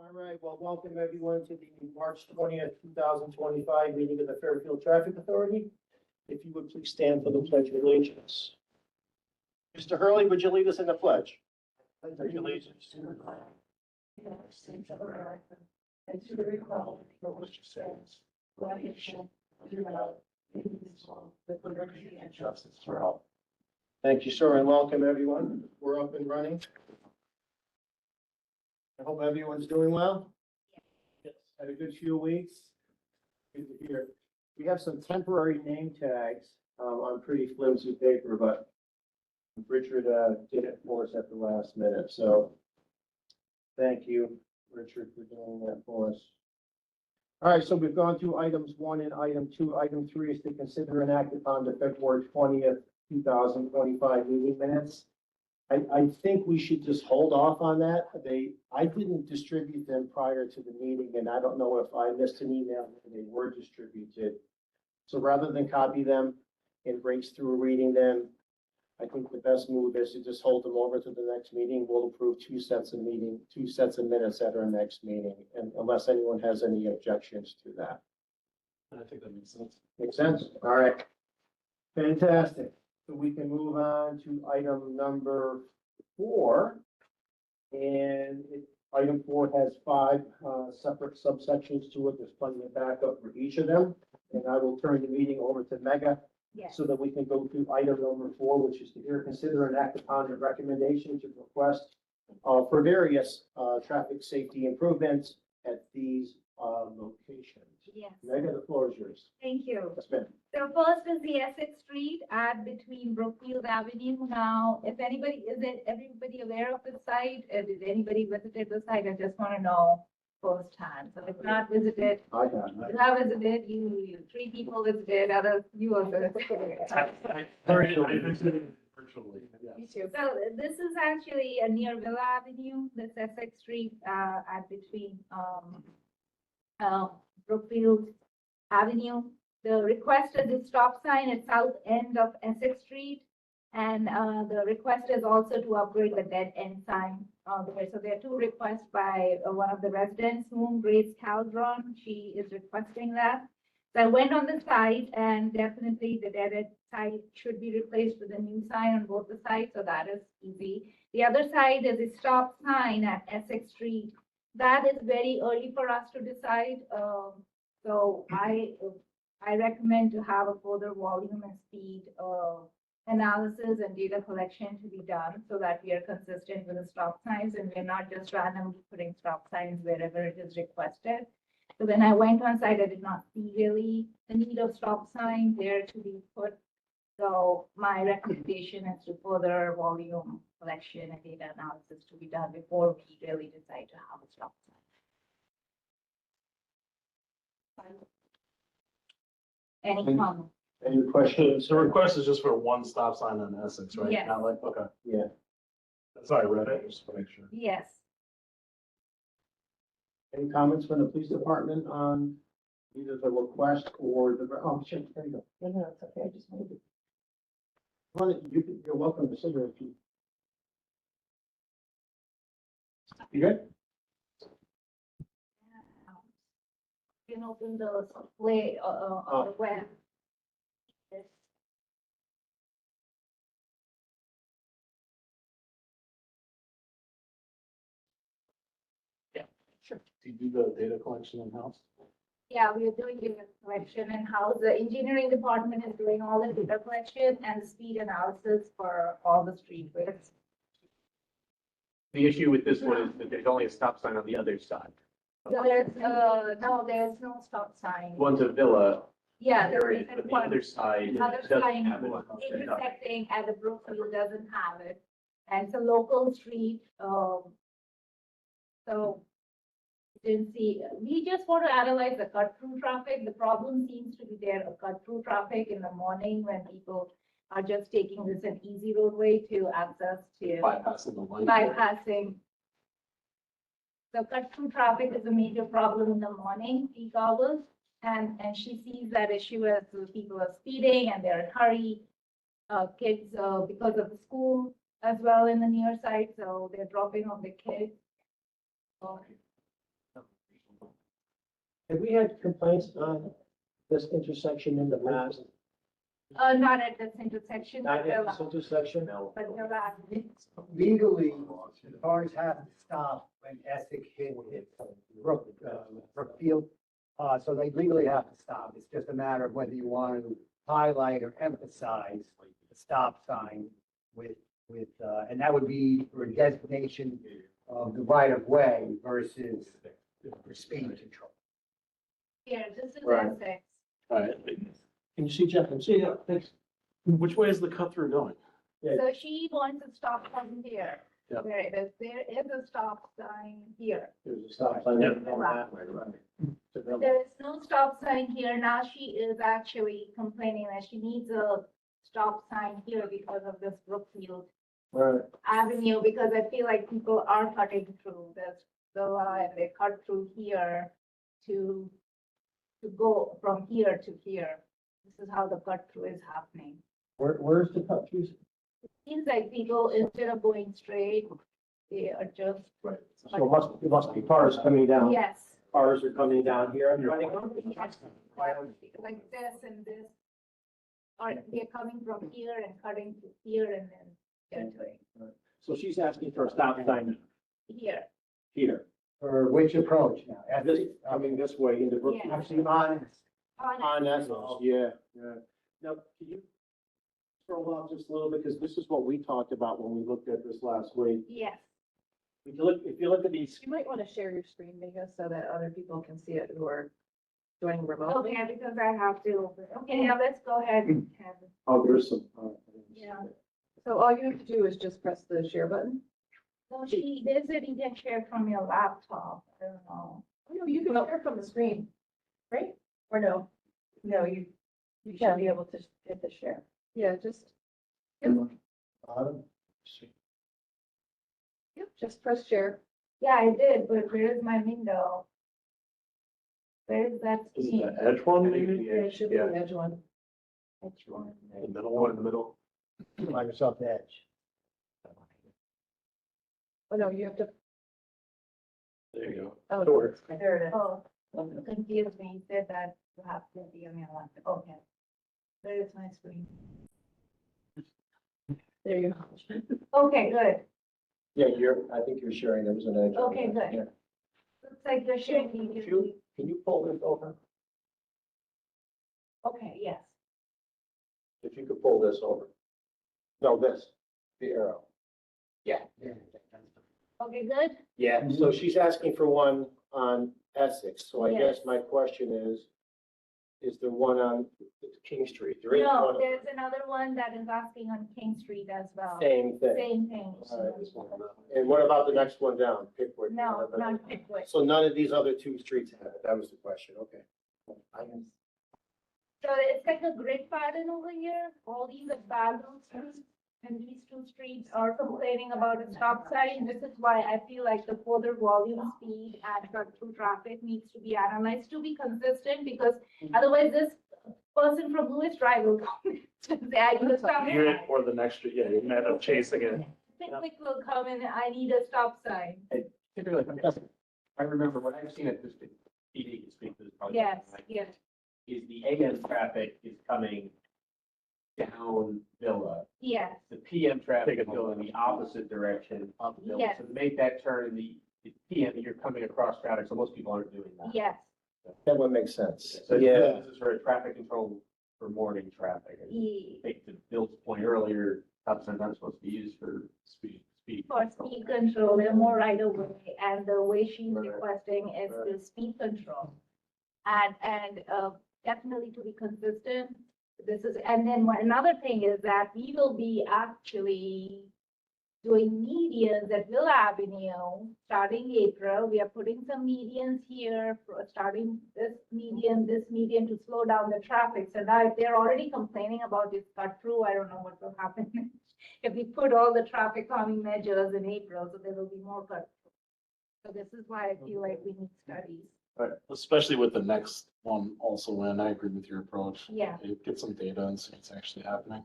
All right, well, welcome everyone to the March 20th, 2025 meeting of the Fairfield Traffic Authority. If you would please stand for the Pledge of Allegiance. Mr. Hurley, would you lead us in the pledge? Pledge of allegiance to the flag of the United States of America and to the republic for which it stands, one nation, under God, indivisible, with liberty and justice for all. Thank you, sir, and welcome everyone. We're up and running. I hope everyone's doing well. Yes. Had a good few weeks. Good to hear. We have some temporary name tags on pretty flimsy paper, but Richard did it for us at the last minute. So thank you, Richard, for doing that for us. All right, so we've gone through items 1 and item 2. Item 3 is to consider and act upon the February 20th, 2025 meeting minutes. I think we should just hold off on that. I didn't distribute them prior to the meeting, and I don't know if I missed an email when they were distributed. So rather than copy them and race through reading them, I think the best move is to just hold them over to the next meeting. We'll approve two sets of minutes at our next meeting, and unless anyone has any objections to that. I think that makes sense. Makes sense? All right. Fantastic. So we can move on to item number 4. And item 4 has 5 separate subsections to it. There's plenty of backup for each of them. And I will turn the meeting over to Mega so that we can go through item number 4, which is to hear, consider, and act upon the recommendation to request for various traffic safety improvements at these locations. Yes. Mega, the floor is yours. Thank you. Yes, ma'am. So first is the Essex Street at between Brookfield Avenue. Now, if anybody, is it everybody aware of the site? Did anybody visited the site? I just want to know firsthand. So if not visited, I have. you have visited, you 3 people visited, others, you also visited. I visited virtually, Me yes. too. So this is actually near Villa Avenue, this Essex Street at between Brookfield Avenue. The request is a stop sign at south end of Essex Street. And the request is also to upgrade the dead end sign there. So there are 2 requests by one of the residents, whom Grace Calderon, she is requesting that. So I went on the site, and definitely the dead end sign should be replaced with a new sign on both the sides. So that is easy. The other side is a stop sign at Essex Street. That is very early for us to decide. So I recommend to have a further volume and speed analysis and data collection to be done so that we are consistent with the stop signs and we're not just randomly putting stop signs wherever it is requested. So when I went on site, I did not see really the need of stop sign there to be put. So my recommendation is to further volume collection and data analysis to be done before we really decide to have a stop sign. Any comments? Any questions? So the request is just for 1 stop sign on Essex, right? Yes. Not like, okay. Yeah. That's how I read it, just to make sure. Yes. Any comments from the police department on either the request or the, oh, shit, there you go. No, it's okay, I just moved it. You're welcome to sit here if you. You good? You can open the play on the web. Yes. Sure. Do you do the data collection in-house? Yeah, we are doing data collection and how the engineering department is doing all the data collection and speed analysis for all the street widths. The issue with this one is that there's only a stop sign on the other side. So there's no stop sign. One's a Villa Yeah, area, there's but the one. other side Other doesn't sign have it. intersecting at the Brookfield doesn't have it. And it's a local street, so didn't see, we just want to analyze the cut-through traffic. The problem seems to be there, a cut-through traffic in the morning when people are just taking this an easy roadway to access to Bypassing the light. bypassing. So cut-through traffic is a major problem in the morning, peak hours. And she sees that issue as the people are speeding and they're in a hurry. Kids, because of the school as well in the near side, so they're dropping off the kids. Have we had complaints on this intersection in the past? Not at this intersection, Not but yet, they'll, this intersection? but they'll have. Legally, the cars have to stop when Essex hit Brookfield. So they legally have to stop. It's just a matter of whether you want to highlight or emphasize the stop sign and that would be for a designation of the right of way versus for speed control. Here, this is Right. Essex. All right. Can you see Jeff? See, yeah, thanks. Which way is the cut through going? Yeah. So she wants to stop from here. Yeah. There it is. There is a stop sign here. There's a stop sign Yeah. going that way, right? There is no stop sign here. Now she is actually complaining that she needs a stop sign here because of this Brookfield Right. Avenue, because I feel like people are cutting through this villa and they cut through here to go from here to here. This is how the cut through is happening. Where's the cut through? Seems like people, instead of going straight, they are just, Right. So it must be cars coming down. yes. Cars are coming down here and running. Yes, like this and this. Or they're coming from here and cutting to here and then entering So she's asking for a stop sign here. here. For which approach now? This, coming this way into Brookfield. Actually, On Essex, yeah, yeah. Now, can you scroll up just a little bit, because this is what we talked about when we looked at this last week. Yes, If you look at these, You might want to share your screen, Vega, so that other people can see it who are joining remotely. okay, because I have to, okay, now let's go ahead and have it. oh, there's some. Yeah. So all you have to do is just press the share button. So they said you can share from your laptop, I don't know. Oh, no, you can share from the screen, right? Or no? No, you should be able to hit the share. Yeah, just, yep, just press share. Yeah, I did, but where is my window? Where is that Is it screen? the edge one maybe? Yeah, it should be Yeah. the edge one. Which one? The middle one in the middle. Microsoft Edge. Oh, no, you have to, There you go. oh, It works. there it is. Oh, confused me, you said that you have to be on your laptop, okay. Where is my screen? There you go. Okay, good, Yeah, I think you're sharing, there was an edge. on Okay, that. good. Yeah. looks like you're sharing Can the, you pull this over? okay, yes. If you could pull this over. No, this, the arrow. Yeah. Okay, good, Yeah, so she's asking for one on Essex, so I guess Yes. my question is there one on King Street? There is no, one, there's another one that is asking on King Street as well. same thing. Same thing. All right. And what about the next one down, Pickwick? No, not Pickwick. So none of these other two streets have it, that was the question, okay. So it's like a grid pattern over here, all these are parallel streets, and these two streets are complaining about a stop sign. This is why I feel like the further volume, speed, and cut through traffic needs to be analyzed to be consistent, because otherwise this person from Lewis Drive will come to say, I need a stop Hear it sign. or the next street, yeah, you're gonna end up chasing it. Pickwick will come and I need a stop sign. Typically, I remember what I've seen at this, PD can speak to this probably. Yes, yes, Is the AM traffic is coming down Villa. yes, The PM traffic is going the opposite direction up Villa. Yes. So to make that turn, the PM, you're coming across traffic, so most people aren't doing that. yes, That one makes sense. So Yeah, this is for traffic control for morning traffic. I E, think to Bill's point earlier, stop signs aren't supposed to be used for speed. for control. speed control, they're more right away, and the way she's Right. requesting is Right. to speed control. And definitely to be consistent, this is, and then another thing is that we will be actually doing medians at Villa Avenue, starting April, we are putting some medians here, starting this median to slow down the traffic, so now if they're already complaining about this cut through, I don't know what will happen. If we put all the traffic calming measures in April, so there will be more cut through. So this is why I feel like we need studies. Especially with the next one also in, I agree with your approach. Yeah, Get some data and see what's actually happening.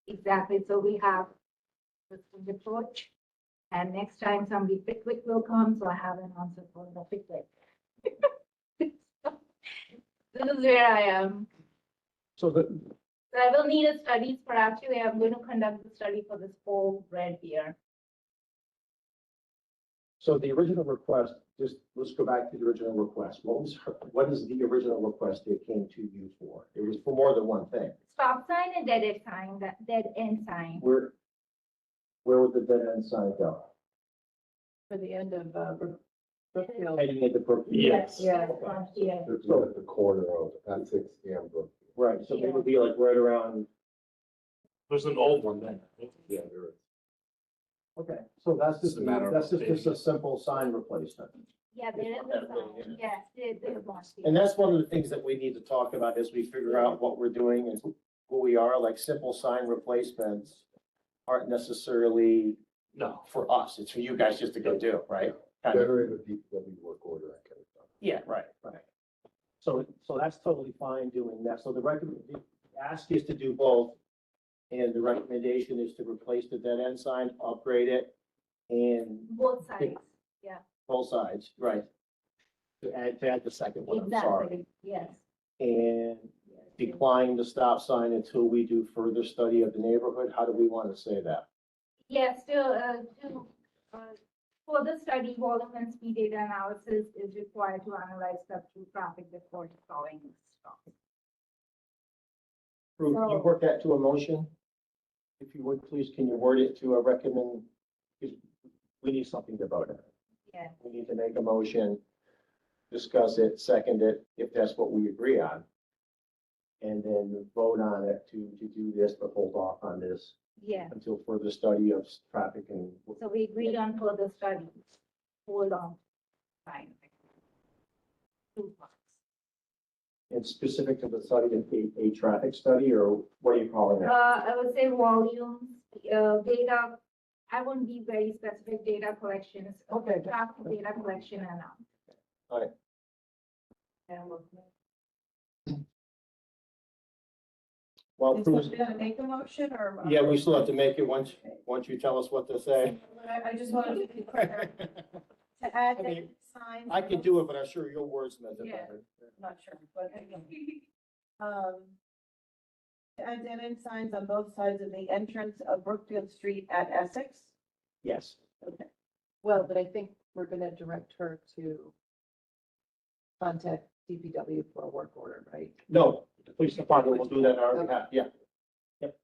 exactly. So we have this approach. And next time somebody Pickwick will come, so I have an answer for the Pickwick. This is where I am. So the, So I will need a studies for actually, I'm going to conduct the study for this whole red here. so the original request, just, let's go back to the original request. What is the original request it came to you for? It was for more than one thing. Stop sign and dead end sign, that dead end sign. Where would the dead end sign go? For the end of, Brookfield. Heading into Brookfield? Yes. Yeah. Yeah. So at the corner of Essex and Brookfield. Right, so it would be like right around, There's an old one there. Yeah, there is. okay, so that's It's just, a matter of that's just updating. a simple sign replacement. Yeah, there is a sign, yes, there is one. And that's one of the things that we need to talk about as we figure out what we're doing and who we are, like simple sign replacements aren't necessarily No. for us, it's for you guys just to go do, right? Kind of. Generate a DPW work order, that kind of stuff. Yeah, right. So that's totally fine doing that. So the ask is to do both. And the recommendation is to replace the dead end sign, upgrade it, and Both sides, both sides, right? To add the second one, I'm sorry. exactly, yes. And decline the stop sign until we do further study of the neighborhood. How do we want to say that? Yes, for the study, volume and speed data analysis is required to analyze the through traffic before deploying stop. Ruth, can you work that to a motion? If you would, please, can you word it to a recommend? Because we need something to vote on. Yeah. We need to make a motion, discuss it, second it, if that's what we agree on. And then vote on it to do this, but hold off on this Yeah, until further study of traffic and. so we agreed on further study. Hold on. Fine. 2 months. And specific to the study, a traffic study, or what are you calling it? I would say volumes, data, I wouldn't be very specific, data collections. Okay. Traffic data collection and, All right. Well, Is Cruz, somebody gonna make a motion or? yeah, we still have to make it once you tell us what to say. I just wanted to be clear, to add I mean, the signs. I can do it, but I'm sure your wordsmith it Yeah. better. Not sure, but anyway. To add dead end signs on both sides of the entrance of Brookfield Street at Essex. Yes. Okay. Well, but I think we're gonna direct her to contact DPW for a work order, right? No, the police department will do that on our behalf, yeah. Yep.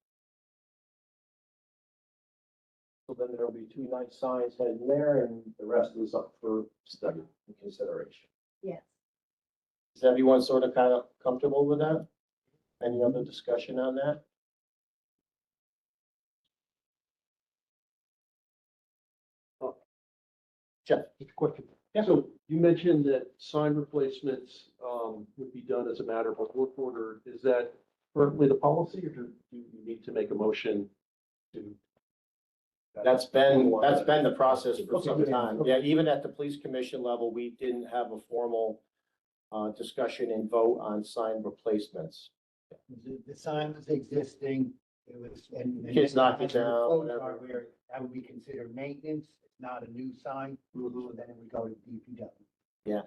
So then there'll be 2 nice signs heading there, and the rest is up for study and consideration. yes. Is everyone sort of kind of comfortable with that? Any other discussion on that? Jeff? Question. Yeah. So you mentioned that sign replacements would be done as a matter of work order. Is that currently the policy, or do you need to make a motion to? That's been the process for some time. Yeah, even at the police commission level, we didn't have a formal discussion and vote on sign replacements. The sign was existing, it was, and. Kids knocked it down, Vote whatever. are where that would be considered maintenance, it's not a new sign, so then it would go to DPW.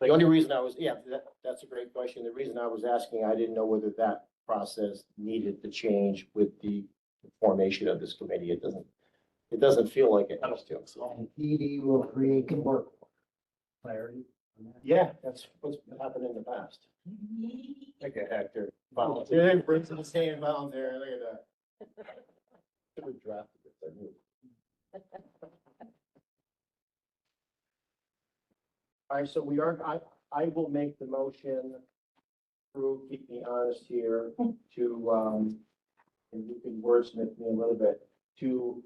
The only reason I was, that's a great question. The reason I was asking, I didn't know whether that process needed to change with the formation of this committee. It doesn't feel like it has to. So, And PD will create the work order. Clarity on that. yeah, that's what's happened in the past. Look at Hector. Volunteer, brings the same volunteer. Look at that. Should have drafted it, I knew. All right, so I will make the motion, Drew, keep me honest here, to, and you can wordsmith me a little bit, to,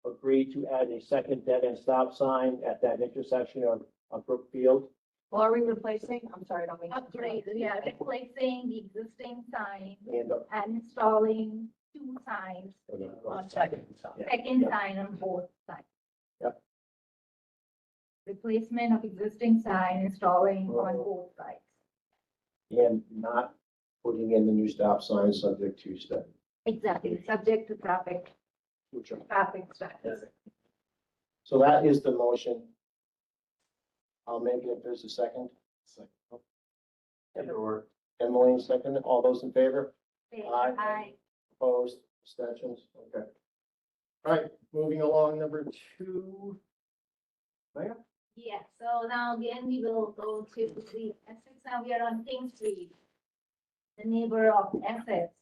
agree to add a second dead end stop sign at that intersection on Brookfield. Well, are we replacing? I'm sorry, I don't mean. to Upgrade, interrupt. yeah, replacing the existing sign And and installing 2 signs, on Second sign. second sign on both sides. Yep. Replacement of existing sign, installing on both sides. And not putting in the new stop sign subject to study. Exactly, subject to traffic studies. So that is the motion. I'll make it if there's a second. Or Emily, second. All those in favor? Aye. Aye. Opposed, abstentions? Okay. All right, moving along, number 2. Maya? Yeah, so now again, we will go to the Essex, now we are on King Street, the neighbor of Essex.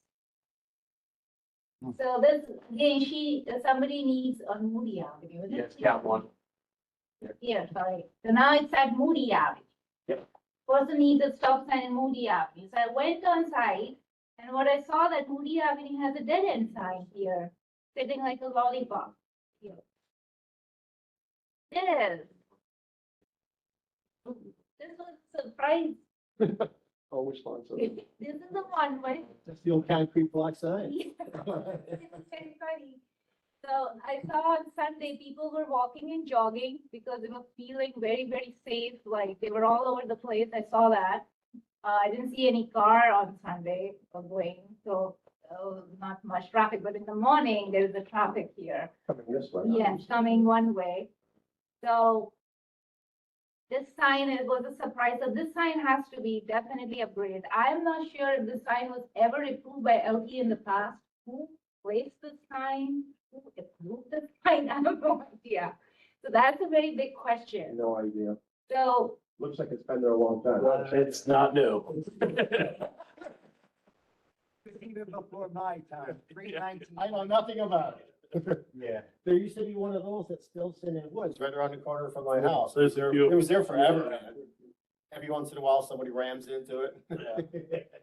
So this, again, somebody needs on Moody Avenue. is it? yes, count one. Yeah, sorry. So now it's at Moody Avenue. Yep. Person needs a stop sign in Moody Avenue. So I went on site and what I saw that Moody Avenue has a dead end sign here, sitting like a lollipop. Here. It is. This was a surprise. Oh, which one? So This is the one where. That's the old concrete block sign. It's very funny. So I saw on Sunday, people were walking and jogging because they were feeling very, very safe, like they were all over the place. I saw that. I didn't see any car on Sunday going, so not much traffic, but in the morning, there's the traffic here. Coming this way. Yes, coming one way. So this sign, it was a surprise. So this sign has to be definitely upgraded. I'm not sure if this sign was ever approved by LT in the past. Who placed the sign? Who approved the sign? I have no idea. So that's a very big question. No idea. So Looks like it's been there a long time. It's not new. Even before my time, 319. I know nothing about it. Yeah. There used to be one of those that still sit in woods right around the corner from my house. There's a few. It was there forever, man. Every once in a while, somebody rams into it.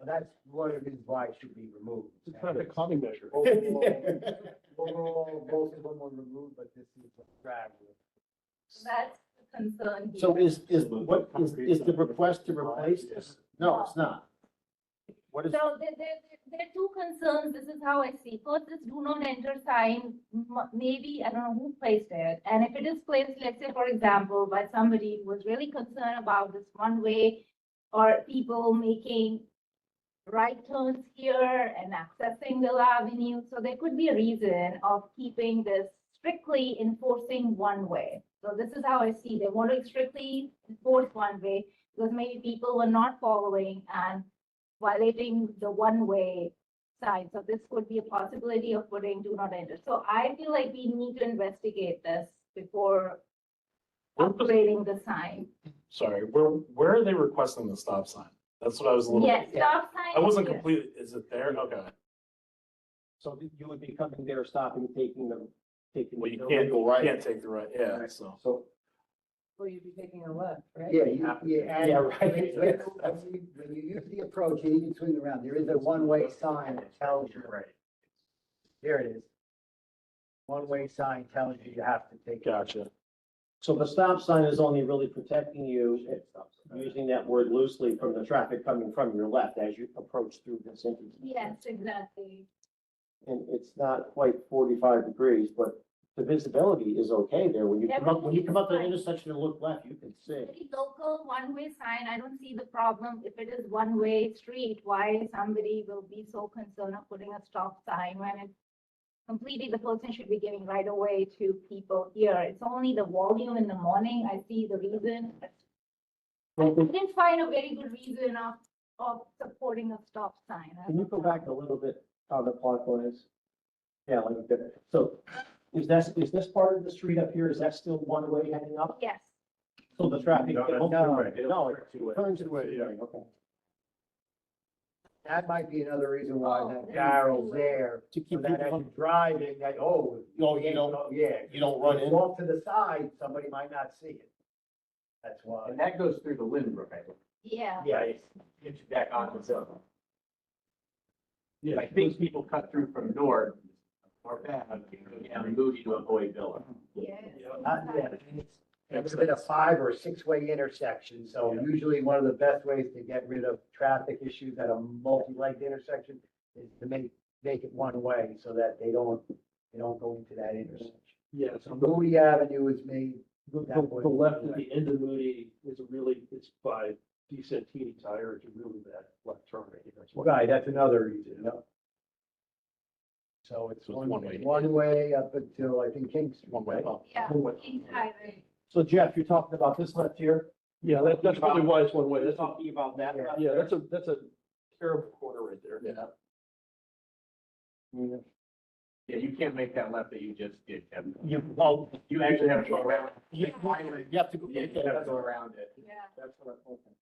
That's one of the reasons why it should be removed. it's kind of a calming measure. Overall, most of them were removed, but this is a drag. that's the concern here. So is the request to replace this? No, it's not. What is, So there are two concerns. This is how I see. First, this do not enter sign, maybe, I don't know who placed it. And if it is placed, let's say, for example, by somebody who was really concerned about this one way or people making right turns here and accessing Mill Avenue. So there could be a reason of keeping this strictly enforcing one way. So this is how I see. They want to strictly enforce one way because maybe people were not following and violating the one-way sign. So this could be a possibility of putting do not enter. So I feel like we need to investigate this before upgrading the sign. Sorry, where are they requesting the stop sign? That's what I was a little. Yes, stop sign. I wasn't here. completely, is it there? Okay. so you would be coming there, stopping, taking. Well, you the can't legal go, right. you can't take the right, yeah, so. So, Well, you'd be taking a left, right? Yeah, and Yeah, right. when you use the approach, you can swing around. There is a one-way sign that tells you. Right. There it is. One-way sign tells you you have to take. Gotcha. so the stop sign is only really protecting you, using that word loosely, from the traffic coming from your left as you approach through this intersection. Yes, exactly. And it's not quite 45 degrees, but the visibility is okay there. When you come up, to the intersection and look left, you can see. Very local one-way sign, I don't see the problem. If it is one-way street, why somebody will be so concerned of putting a stop sign when it's completely, the person should be giving right away to people here. It's only the volume in the morning. I see the reason. I didn't find a very good reason of supporting a stop sign. Can you go back a little bit on the plot lines? Yeah, like that. So is this part of the street up here, is that still one way heading up? Yes, So the traffic. No, that's No, two-way. no, it Two-way. turns two-way, yeah, okay. That might be another reason why Oh, that that's barrel's the way. there. To So keep that as people, you're driving, that, oh. Oh, you don't- Yeah. you don't run in. Off to the side, somebody might not see it. That's why. And that goes through the Lynbrook, I think. yeah. Yeah, it gets you back onto the. Yeah, I think people cut through from north or back, and Moody to avoid Villa. Yeah. It's been a 5 or 6-way intersection, so usually one of the best ways to get rid of traffic issues at a multi-legged intersection is to make it one way so that they don't go into that intersection. yeah, So so Moody Avenue is made, the left at the end of Moody is it's by Decentini Tire, it's a really bad left turn right here. That's why- right, that's another reason, yeah. So it's So it's one way. one way up until, I think, Kingston. One way up. Yeah, One way. Kings Highway. So Jeff, you're talking about this left here? Yeah, that's probably why it's one way. That's, Talking about that. yeah, that's a terrible corner right there. Yeah. Yeah, you can't make that left that you just did, Kevin. Well, You actually have to go around. you have to go. Yeah, you have to go around it. Yeah, That's what I'm thinking.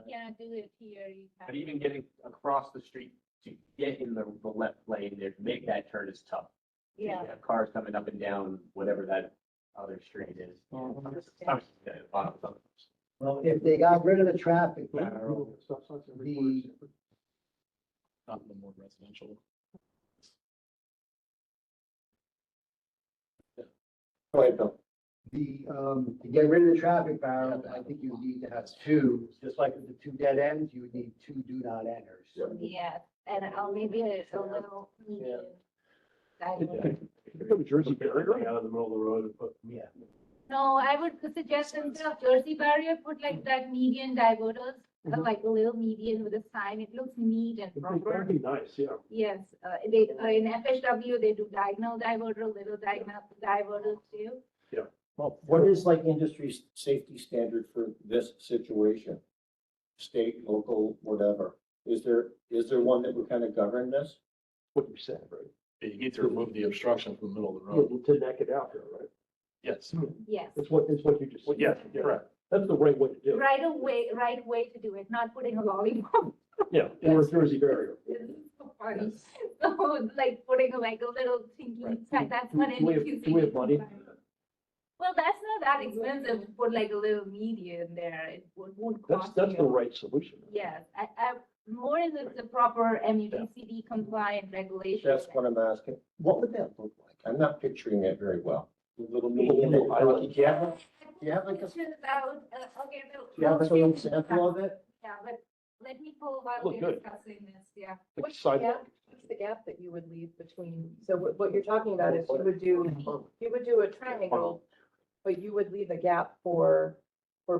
you cannot do it here. You have. But even getting across the street to get in the left lane, there, to make that turn is tough. You Yeah, have cars coming up and down, whatever that other street is. Sometimes, yeah, a lot of them. Well, if they got rid of the traffic barrel, Stop signs every corner. the, Not the more residential. Go ahead, Bill. to get rid of the traffic barrel, I think you need to have two, just like with the two dead ends, you would need two do not enters. yeah, and maybe a little median. diverter. Put a Jersey barrier. Out of the middle of the road and put. Yeah. No, I would suggest instead of Jersey barrier, put like that median diverters, like a little median with a sign. It looks neat and proper. That'd be nice, yeah. Yes, they, in FHW, they do diagonal diverter, little diagonal diverters too. Well, what is like industry safety standard for this situation? State, local, whatever. Is there one that would kind of govern this? What you said, right? You need to remove the obstruction from the middle of the road. To neck it out there, right? Yes. Yes, It's what you just. Well, yeah, correct. That's the right way to do it. right way to do it, not putting a lollipop. Yeah, or a Jersey barrier. This is so funny. So like putting like a little thinking, that's what Do we have- NDQC. do we have money? Well, that's not that expensive to put like a little median there. It would That's, cost that's the you. right solution. Yes, more is the proper MUTCD compliant regulation. That's what I'm asking. What would that look like? I'm not picturing it very well. The little median. Little island. Do you have like a, do Pictures out, okay, you have like an we'll- example of it? Yeah, but let me pull while Look we're good. discussing this, yeah. Like What's the sidewalk. gap, what's the gap that you would leave between, so what you're talking about is you would do a triangle, but you would leave a gap for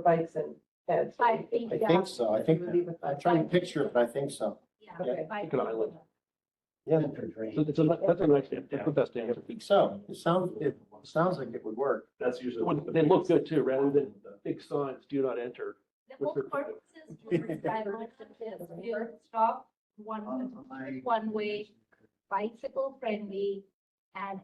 bikes and heads. 5 feet I gap. think so. I think, You would leave a I'm trying to picture it, but I think so. Yeah. Okay. 5 Like an feet. island. Yeah. So that's a nice, that's the best answer. I think so. It sounds like it would work. That's usually. They look good too, rather than big signs, do not enter. The whole purpose is to divert to stop one way, bicycle friendly and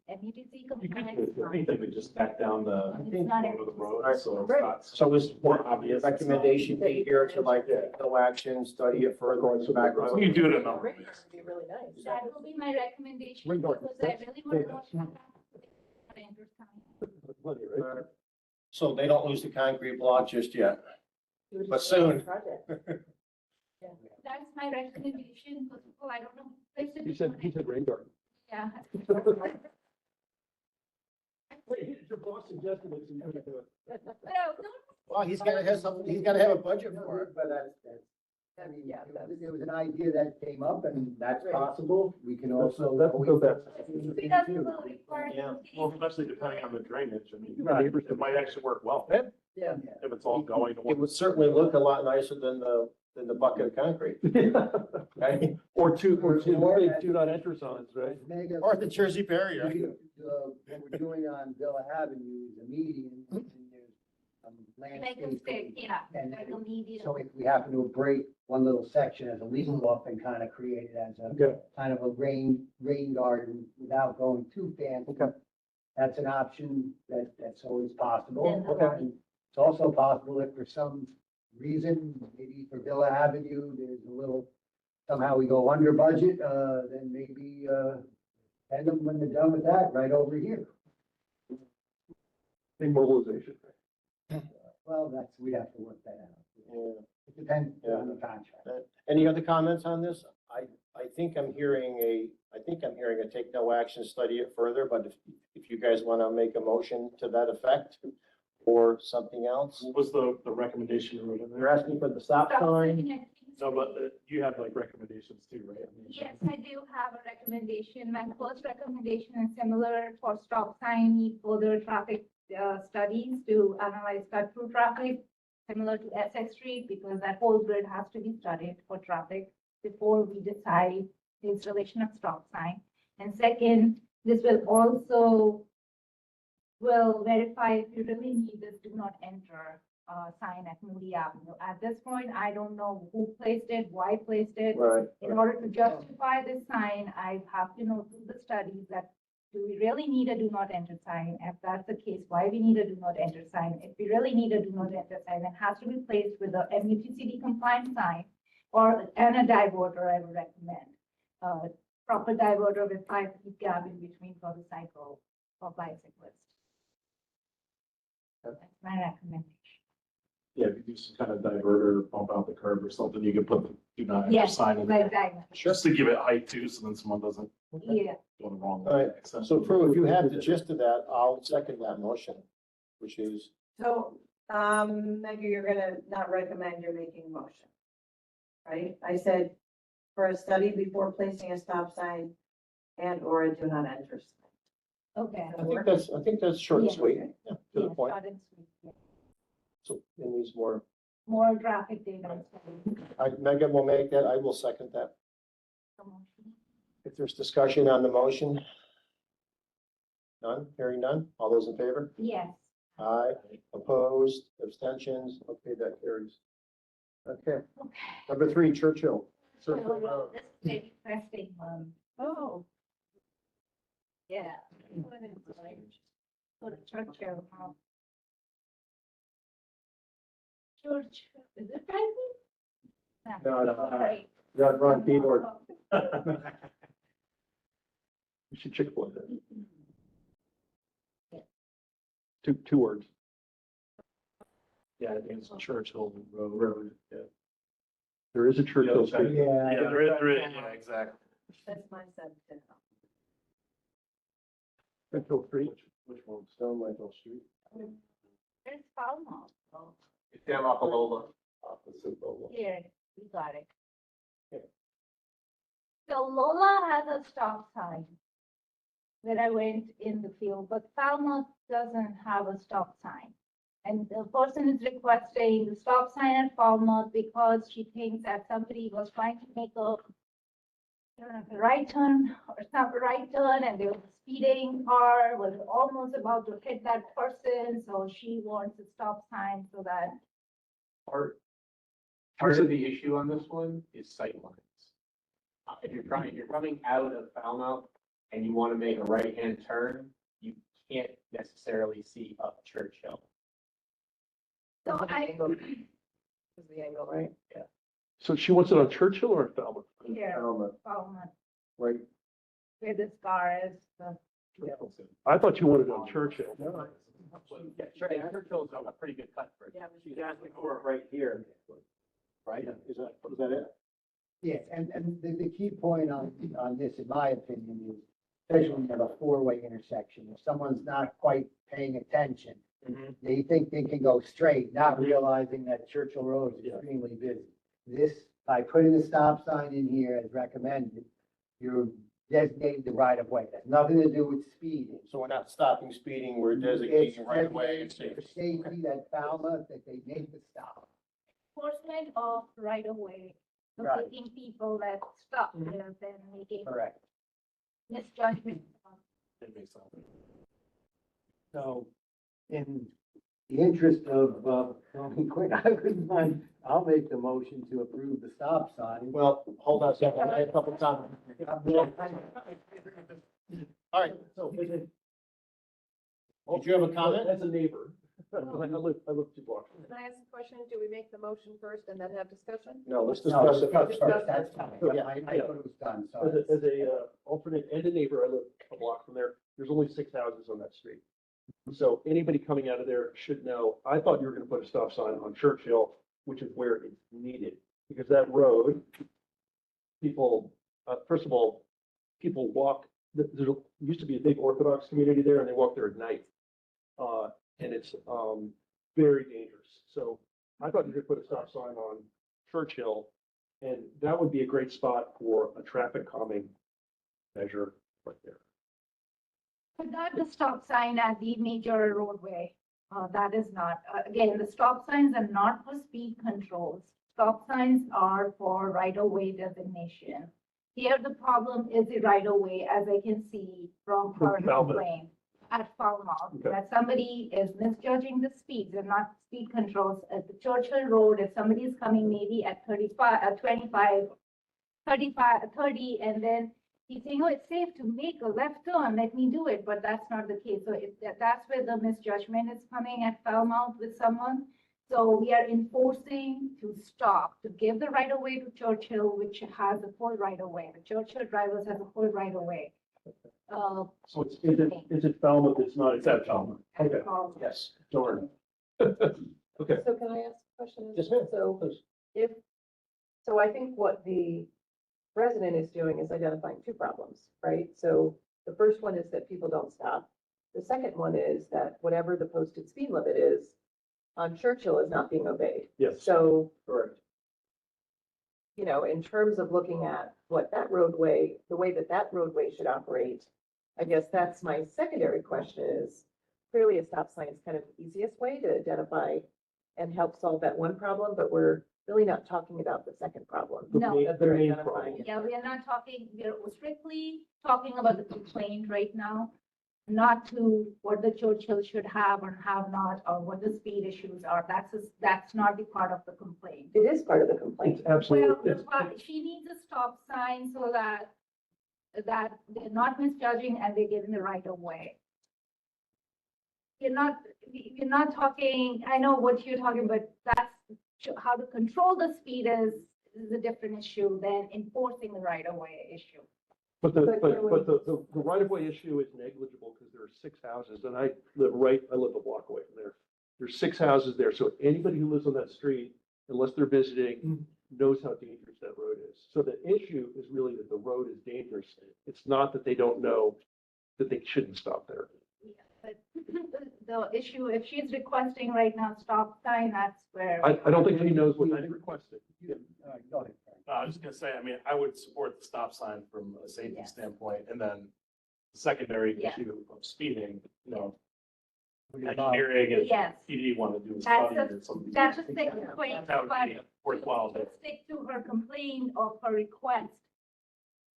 MUTC compliant. Anything to just back down the, It's not over the road, Right. so it's not. So is More obvious. recommendation be here to like, no action, study it further in the background? You do it in a. Would be really nice. That will be my recommendation Ring doorbell. because I really want to know. Plenty, right? So they don't lose the concrete block just yet. You would But just do a soon. project. That's my recommendation, because people, I don't know. He said rain garden. Yeah. Wait, your boss suggested it. so you gotta do it. No, Well, he's gotta have something, he's gotta have a budget for it. But I mean, Yeah, it was an idea that came up and that's possible. We can also. That's the best. because it will require. Yeah. Well, especially depending on the drainage, I mean, Right. it might actually work well, Yeah. if it's all going to It one. would certainly look a lot nicer than the bucket of concrete, right? Or two big do not enter signs, right? Mega. Or the Jersey barrier. What we're doing on Villa Avenue is a median and there's Like a landscaping. stick, yeah, And like a medium. so if we happen to break one little section as a legal off and kind of create it as a Okay. kind of a rain garden without going too fancy. Okay. That's an option that's always possible. Then, okay. And it's also possible if for some reason, maybe for Villa Avenue, there's a little, somehow we go under budget, then maybe, and then when they're done with that, right over here. Immobilization. Well, we'd have to work that out. Yeah. It depends on the contract. Any other comments on this? I think I'm hearing a take no action, study it further, but if you guys want to make a motion to that effect or something else. What was the recommendation you wrote in You're there? asking for the stop Stop sign? sign. No, but you have like recommendations too, right? I mean, Yes, I do have a recommendation. My first recommendation is similar for stop sign, need further traffic studies to analyze cut-through traffic, similar to Essex Street, because that whole grid has to be studied for traffic before we decide the installation of stop sign. And second, this will also verify if you really need this do not enter sign at Moody Avenue. At this point, I don't know who placed it, why placed it. Right. In order to justify this sign, I have to know through the studies that do we really need a do not enter sign? If that's the case, why we need a do not enter sign? If we really need a do not enter sign, it has to be placed with a MUTCD compliant sign and a diverter, I would recommend. Proper diverter with 5 feet gap in between for the cycle or bicyclist. That's my recommendation. Yeah, if you do some kind of diverter, bump out the curb or something, you could put the do not enter Yes, sign in like there. that. Just to give it height too, so then someone doesn't Yeah, go the wrong All way. right, so Prue, if you have the gist of that, I'll second that motion, which is, So, Maggie, you're gonna not recommend you're making a motion. Right? I said for a study before placing a stop sign and or a do not enter sign. okay. I think that's short and Yeah. sweet, yeah, to the Yeah, point. short and sweet, yeah. So it needs more. More traffic data. Megan will make that, I will second that. If there's discussion on the motion? None, hearing none, all those in favor? Yes. Aye, opposed, abstentions, okay, that carries. Okay, number 3, Churchill. Circle Road. This is very interesting one. Oh. Yeah. Go to Churchill. Church, is it private? No, Sorry. you got wrong keyboard. You should Chick-fil-A that. Two words. Yeah, I think it's Churchill Road. Yeah. There is a Churchill Street. Yeah. Yeah, there is, yeah, exactly. That's my son. Churchill Street. Which one? Stone Michael Street. There's Falmouth. Oh, It's down off of Lola. Opposite Lola. here, we got it. Okay. So Lola has a stop sign where I went in the field, but Falmouth doesn't have a stop sign. And the person is requesting the stop sign at Falmouth because she thinks that somebody was trying to make a I don't know, if a right turn or some right turn, and there was a speeding car, was almost about to hit that person, so she wants a stop sign so that. Part of the issue on this one is sight lines. If you're coming out of Falmouth and you want to make a right-hand turn, you can't necessarily see up Churchill. So I, Is the angle, right? So she wants it on Churchill or Falmouth? here, Falmouth, Falmouth, right. where this car is, I thought you wanted it on Churchill. Yeah, Churchill's a pretty good cut for it. She's asking for it right here. Right, is that it? Yes, and the key point on this, in my opinion, is especially when you have a 4-way intersection, if someone's not quite paying attention, they think they can go straight, not realizing that Churchill Road is extremely busy. This, by putting the stop sign in here as recommended, you're designating the right of way. It has nothing to do with speeding. So we're not stopping speeding, we're designating right away. It's for safety that Falmouth, that they make the stop. enforcement of right of way. Right. Locating people that stop there, then making Correct. misjudgment. It makes sense. So, in the interest of, going quick, I'll make the motion to approve the stop sign. Well, hold on a second, I have a couple of comments. All right, so, did you have a comment? As a neighbor, I live 2 blocks. Can I ask a question? Do we make the motion first and then have discussion? No, let's No, discuss it. that's fine. Yeah, I thought it was done, so. As a alternate and a neighbor, I live a block from there. There's only 6 houses on that street. So anybody coming out of there should know, I thought you were gonna put a stop sign on Churchill, which is where it's needed. Because that road, people, first of all, people walk, there used to be a big Orthodox community there and they walk there at night. And it's, very dangerous. So I thought you could put a stop sign on Churchill, and that would be a great spot for a traffic calming measure right there. But not the stop sign at the major roadway. That is not, again, the stop signs are not for speed controls. Stop signs are for right of way designation. Here, the problem is the right of way, as I can see from her Falmouth. lane. at Falmouth, Okay. that somebody is misjudging the speeds and not speed controls at the Churchill Road. If somebody is coming maybe at 35, 25, 35, 30, and then he's saying, oh, it's safe to make a left turn, let me do it, but that's not the case. So that's where the misjudgment is coming at Falmouth with someone. So we are enforcing to stop, to give the right of way to Churchill, which has a full right of way. The Churchill drivers have a full right of way. So is it Falmouth? It's not. It's at Falmouth. Okay. Yes. Darn. Okay. So can I ask a question? Yes, ma'am. So if, so I think what the resident is doing is identifying two problems, right? So the first one is that people don't stop. The second one is that whatever the posted speed limit is on Churchill is not being obeyed. Yes, So, correct. you know, in terms of looking at what that roadway, the way that that roadway should operate, I guess that's my secondary question is, clearly a stop sign is kind of the easiest way to identify and help solve that one problem, but we're really not talking about the second problem. The No. main- that the they're main identifying. Yeah, we are not talking, we are strictly talking about the complaint right now, not to what the Churchill should have or have not, or what the speed issues are. That's not the part of the complaint. It is part of the complaint. It's absolutely, Well, it's, she needs a stop sign so that they're not misjudging and they're getting the right of way. You're not talking, I know what you're talking, but that's how to control the speed is a different issue than enforcing the right of way issue. but the right of way issue is negligible because there are 6 houses and I live a block away from there. There's 6 houses there. So anybody who lives on that street, unless they're visiting, knows how dangerous that road is. So the issue is really that the road is dangerous. It's not that they don't know that they shouldn't stop there. But the issue, if she's requesting right now stop sign, that's where. I don't think she knows what she's requesting. Go ahead. I was just gonna say, I mean, I would support the stop sign from a safety Yes. standpoint, and then the secondary Yeah. issue of speeding, you know, About- engineering and Yes, PD want to do a That's study a- or something. that's a second point, That would but be worthwhile, to but stick to her complaint of her request.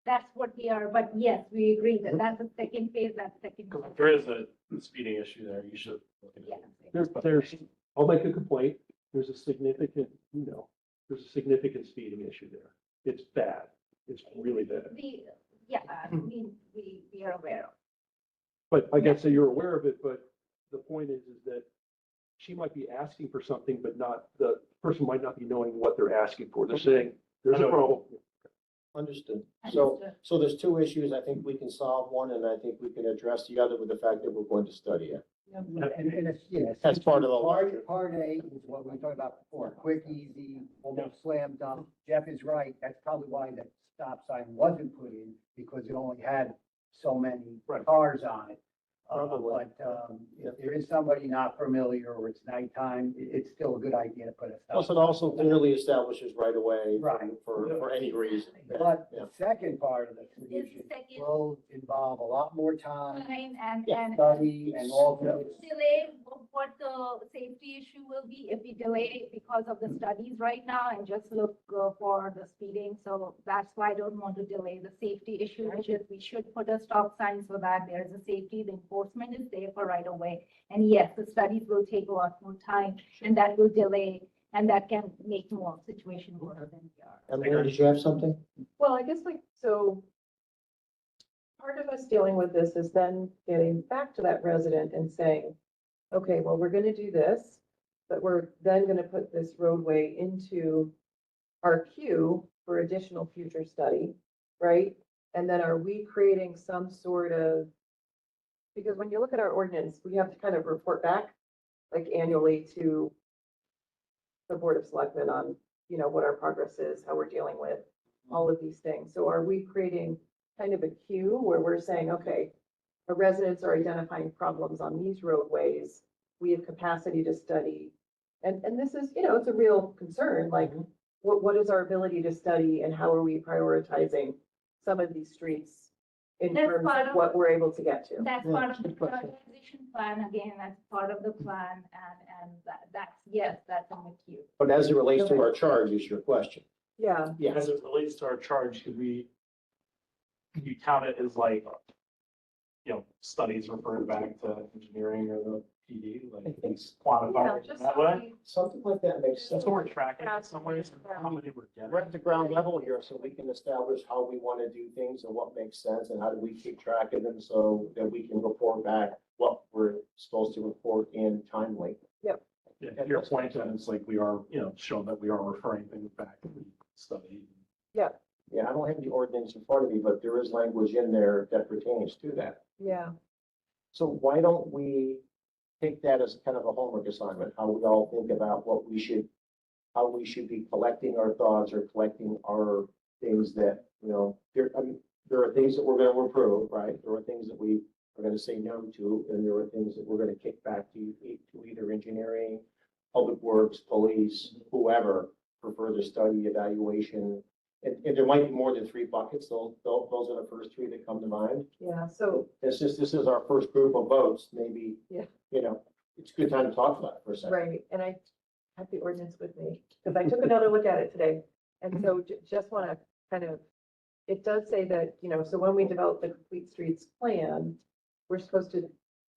That's what we are, but yes, we agree that that's the second phase, that's second. because if there is a speeding issue there, you should look into Yeah. it. I'll make a complaint. There's a significant, there's a significant speeding issue there. It's bad. It's really bad. We are aware of. But I guess that you're aware of it, but the point is that she might be asking for something, but the person might not be knowing what they're asking for. They're saying, there's a problem. Understood. So, Understood. so there's two issues. I think we can solve one, and I think we can address the other with the fact that we're going to study it. And it's, yeah. That's part of the Part A is what we were talking about before, quick, easy, almost slam dunk. Jeff is right. That's probably why that stop sign wasn't put in, because it only had so many Right. cars on it. Probably. But if there is somebody not familiar or it's nighttime, it's still a good idea to put a Plus, stop. it also clearly establishes right away Right. for any reason. But Yeah. the second part of the This solution second will involve a lot more time, sign and, Yeah. study, and also. delay what the safety issue will be if we delay because of the studies right now and just look for the speeding. So that's why I don't want to delay the safety issue, which is we should put a stop sign so that there's a safety, the enforcement is there for right away. And yes, the studies will take a lot more time and that will delay and that can make more situation worse than we are. And Mary, did you have something? Well, I guess so part of us dealing with this is then getting back to that resident and saying, okay, well, we're gonna do this, but we're then gonna put this roadway into our queue for additional future study, right? And then are we creating some sort of, because when you look at our ordinance, we have to kind of report back, like annually to the Board of Selectmen on, what our progress is, how we're dealing with all of these things. So are we creating kind of a queue where we're saying, okay, our residents are identifying problems on these roadways, we have capacity to study. And this is, it's a real concern, like, what is our ability to study and how are we prioritizing some of these streets in That's terms part of of- what we're able to get to? That's Yeah, part of the good question. prioritization plan, again, that's part of the plan, and that's, yes, that's in the queue. But as it relates to our charge is your question. Yeah, as it relates to our charge, could you count it as like studies referred back to engineering or the PD, I like think quantify it just that way. something like that makes sense. So we're tracking in some ways how many we're We're at getting. the ground level here, so we can establish how we want to do things and what makes sense, and how do we keep track of them so that we can report back what we're supposed to report in timely. Yeah, to your point, and it's like we are, show that we are referring things back to the study. Yeah, I don't have the ordinance in front of me, but there is language in there that pertains to that. Yeah, So why don't we take that as kind of a homework assignment, how we all think about how we should be collecting our thoughts or collecting our things that, there are things that we're going to approve, right? There are things that we are going to say no to, and there are things that we're going to kick back to either engineering, public works, police, whoever, for further study, evaluation. And there might be more than 3 buckets. Those are the first 3 that come to mind. yeah, so, This is our first group of votes, maybe, Yeah. It's a good time to talk about it for a second. right, and I have the ordinance with me, because I took another look at it today. And so just want to kind of, it does say that, so when we develop the complete streets plan, we're supposed to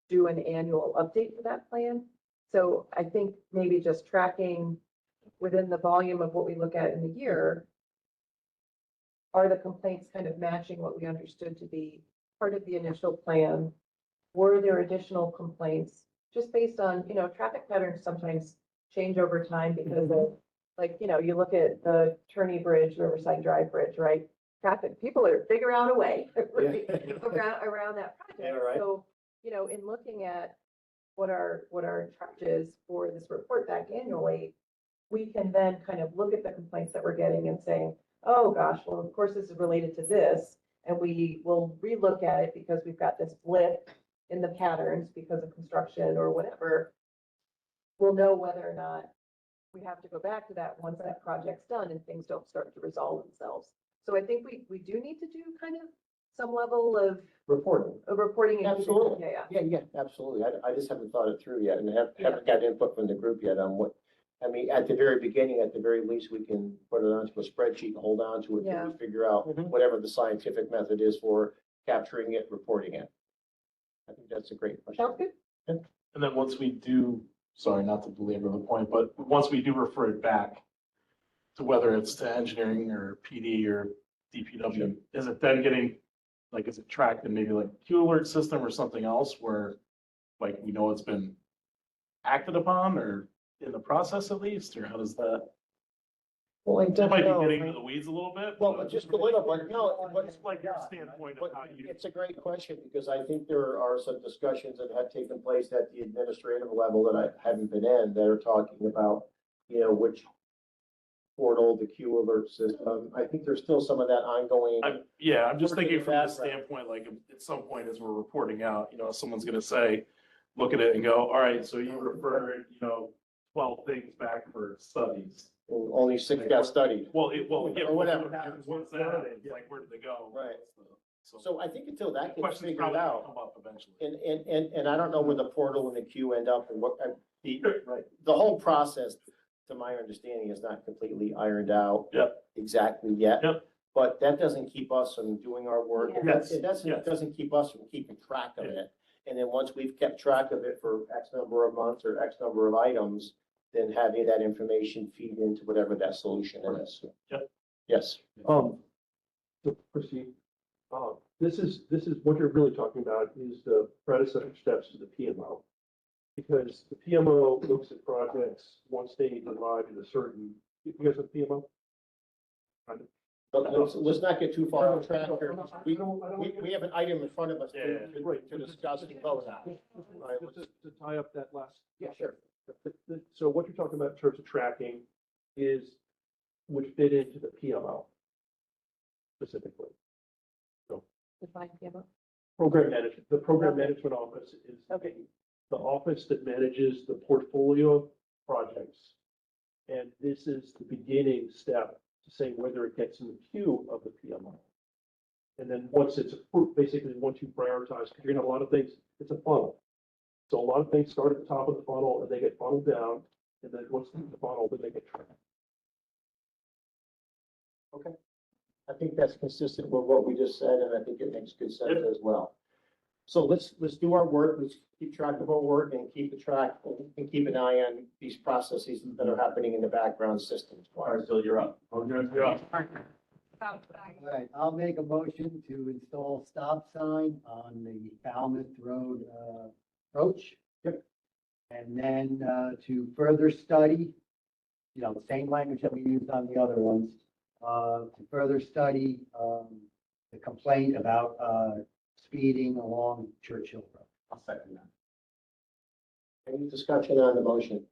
do an annual update for that plan. So I think maybe just tracking within the volume of what we look at in the year, are the complaints kind of matching what we understood to be part of the initial plan? Were there additional complaints? Just based on, traffic patterns sometimes change over time because of, like, you look at the Turney Bridge, Riverside Drive Bridge, right? Traffic, people are figure out a way right, around that project. Yeah, right. So, in looking at what our charge is for this report back annually, we can then kind of look at the complaints that we're getting and saying, oh gosh, well, of course, this is related to this. And we will relook at it because we've got this blip in the patterns because of construction or whatever. We'll know whether or not we have to go back to that once that project's done and things don't start to resolve themselves. So I think we do need to do kind of some level of Reporting. reporting. and- Absolutely. Yeah, Yeah, absolutely. I just haven't thought it through yet and haven't got input from the group yet on what, at the very beginning, at the very least, we can put it onto a spreadsheet and hold on to it Yeah. till we figure out whatever the scientific method is for capturing it, reporting it. I think that's a great question. sounds good. And then once we do, sorry, not to belabor the point, but once we do refer it back to whether it's to engineering or PD or DPW, is it then getting, is it tracked in maybe like Q alert system or something else where we know it's been acted upon or in the process at least, or how does that? Well, I It don't might be know. getting into the weeds a little bit. Well, just a little, but no, but Just like your standpoint of But how you. it's a great question, because I think there are some discussions that have taken place at the administrative level that I haven't been in, that are talking about, which portal, the Q alert system. I think there's still some of that ongoing. I'm just thinking from the Background. standpoint, at some point as we're reporting out, someone's gonna say, look at it and go, all right, so you referred, 12 things back for studies. Only 6 got studied. Yeah, Or whatever. What's that? It's like, where did they go? Right. So I think until that gets Questions figured probably out, come up eventually. and I don't know where the portal and the queue end up and what, Right. the whole process, to my understanding, is not completely ironed out. Yep. Exactly yet. Yep. But that doesn't keep us from doing our work. Yeah. Yes. It Yes. doesn't keep us from keeping track of Yeah. it. And then once we've kept track of it for X number of months or X number of items, then having that information feed into whatever that solution is. Yep. Yes. So Christine, this is what you're really talking about is the predecessor steps to the PMO. Because the PMO looks at projects once they arrive at a certain, you guys have PMO? Kind of. But let's not get too far off track here. We have an item in front of us Yeah, to discuss and vote on. Right. Just to tie up that last. Yeah, sure. So what you're talking about in terms of tracking would fit into the PMO specifically. Define PMO. Program management, the program Okay. management office is Okay. the office that manages the portfolio of projects. And this is the beginning step to say whether it gets in the queue of the PMO. And then once it's approved, basically, once you prioritize, because you're gonna have a lot of things, it's a funnel. So a lot of things start at the top of the funnel and they get funneled down, and then once they're in the funnel, then they get tracked. I think that's consistent with what we just said, and I think it makes good sense as well. So let's do our work, let's keep track of our work and keep the track, and keep an eye on these processes that are happening in the background systems. All right, Bill, you're up. You're up. All right, I'll make a motion to install stop sign on the Falmouth Road, approach. Yep. And then, to further study, you know, the same language that we used on the other ones, to further study, the complaint about, speeding along Churchill Road. I'll second that. Any discussion on the motion?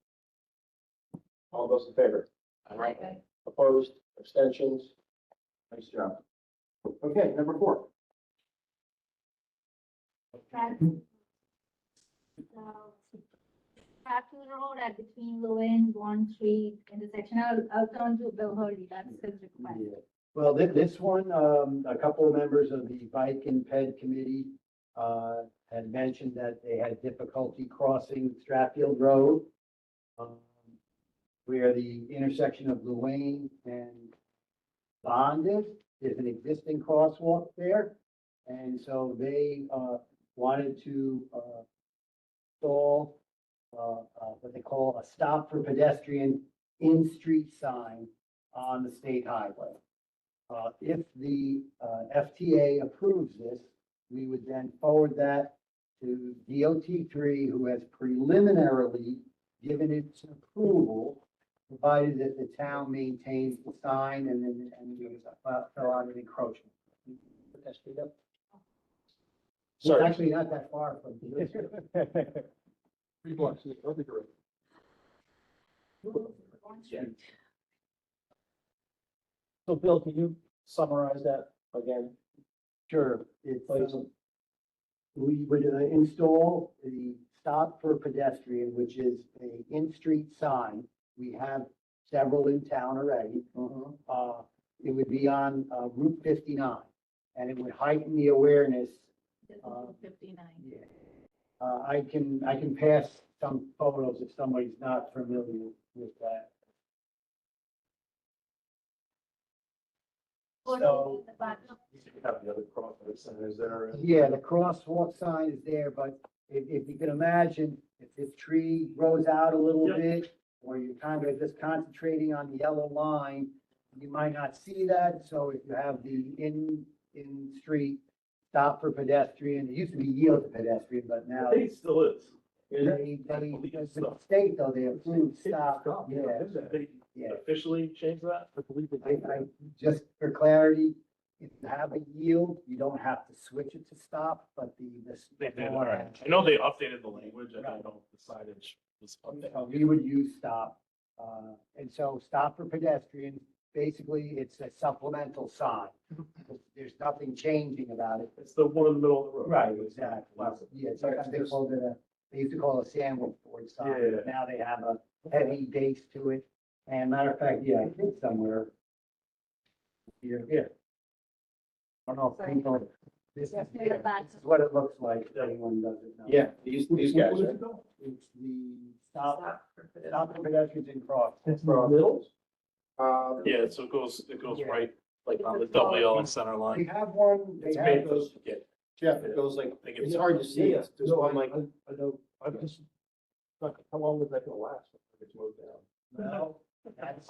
All those in favor? Opposed, abstentions? Nice job. Okay, number 4. Fairfield Road at between Lewin, Bond Street intersection. I'll turn to Bill Hurley, that's his request. Yeah. Well, this one, a couple of members of the Bike and Ped Committee, had mentioned that they had difficulty crossing Stratfield Road, where the intersection of Luane and Bond is. There's an existing crosswalk there. And so they, wanted to, install, what they call a stop for pedestrian in-street sign on the state highway. If the FTA approves this, we would then forward that to DOT3, who has preliminarily given its approval, provided that the town maintains the sign and then, fill out an encroachment. Put that street up. It's Sorry. actually not that far from here. 3 blocks, I think you're right. So Bill, can you summarize that again? Sure, it's, Please. we would install the stop for pedestrian, which is a in-street sign. We have several in town already. It would be on Route 59, and it would heighten the awareness. This is Uh, 59. Yeah. I can pass some photos if somebody's not familiar with that. So- The bottom. You have the other crosswalk sign, is there? Yeah, the crosswalk sign is there, but if you can imagine, if this tree grows out a little Yep. bit, or you're kind of just concentrating on the yellow line, you might not see that, so if you have the in-street stop for pedestrian, it used to be yield to pedestrian, but now It still is. the state though, they approved stop, yeah, They yeah. officially changed that? I believe it. I, just for clarity, if you have a yield, you don't have to switch it to stop, but They did, all right. I know they updated the language, I don't know if the signage was updated. We would use stop, and so stop for pedestrians, basically, it's a supplemental sign. There's nothing changing about it. It's the one in the middle of the road. Right, exactly. Yeah, sometimes they called it they used to call it a sandwich board sign, Yeah. but now they have a heavy base to it. And matter of fact, yeah, I think somewhere here, here. I don't know if people, this Yes, is, near the back. this is what it looks like, if anyone doesn't know. Yeah, these guys, right? It's the stop for pedestrians and cross. It's in the middle? Yeah, so it goes Yeah. right, like on the double yellow center We line. have one, they It's have made those, those, yeah, Jeff, it goes like, I think it's it's, hard to see. There's No, one like, I know, I've just, how long is that gonna last? If it's moved down. well, that's.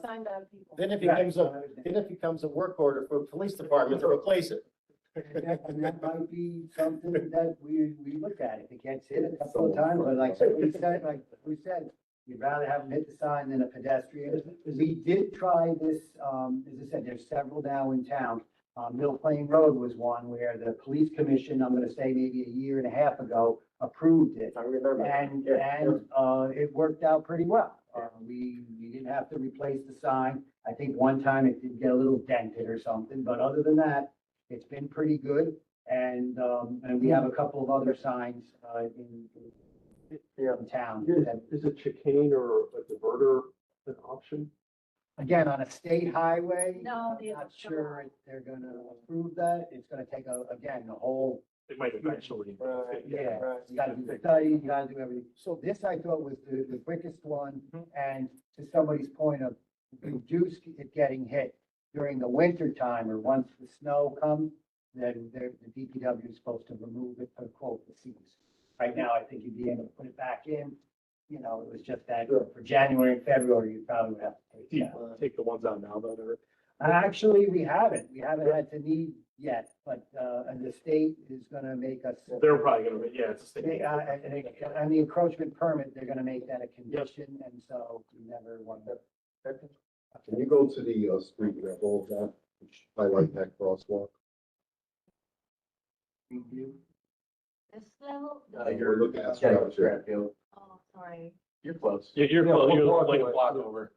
Signed on people. then it becomes a work order for the police department to replace it. And that might be something that we look at, if it gets hit a couple of times, but like we said, you'd rather have them hit the sign than a pedestrian. We did try this, as I said, there's several now in town. Mill Plain Road was one where the police commission, I'm gonna say maybe a year and a half ago, approved it. I remember. And, Yeah, it worked out pretty well. We didn't have to replace the sign. I think one time it did get a little dented or something, but other than that, it's been pretty good. And we have a couple of other signs, in town. that- Is a chicane or a diverter an option? Again, on a state highway. No, I'm they- not sure if they're gonna approve that. It's gonna take again, the whole. they might eventually. Right, Yeah, right. you gotta do the study, you gotta do everything. So this I thought was the quickest one, and to somebody's point of reduce it getting hit during the winter time or once the snow comes, then the DPW is supposed to remove it per quote the seats. Right now, I think you'd be able to put it back in, you know, it was just that for January and February, you probably would have to take it out. Take the ones out now, though, or Actually, we haven't had to need yet, but, and the state is gonna make us. They're probably gonna, yeah, it's a state. And the encroachment permit, they're gonna make that a condition, and so you never want to. Can you go to the street level of that, which highlight that crosswalk? This level? You're looking at Yeah, structure. Fairfield. Oh, sorry. You're close. Yeah, You're yeah, close, we'll you're walk like a away. block over.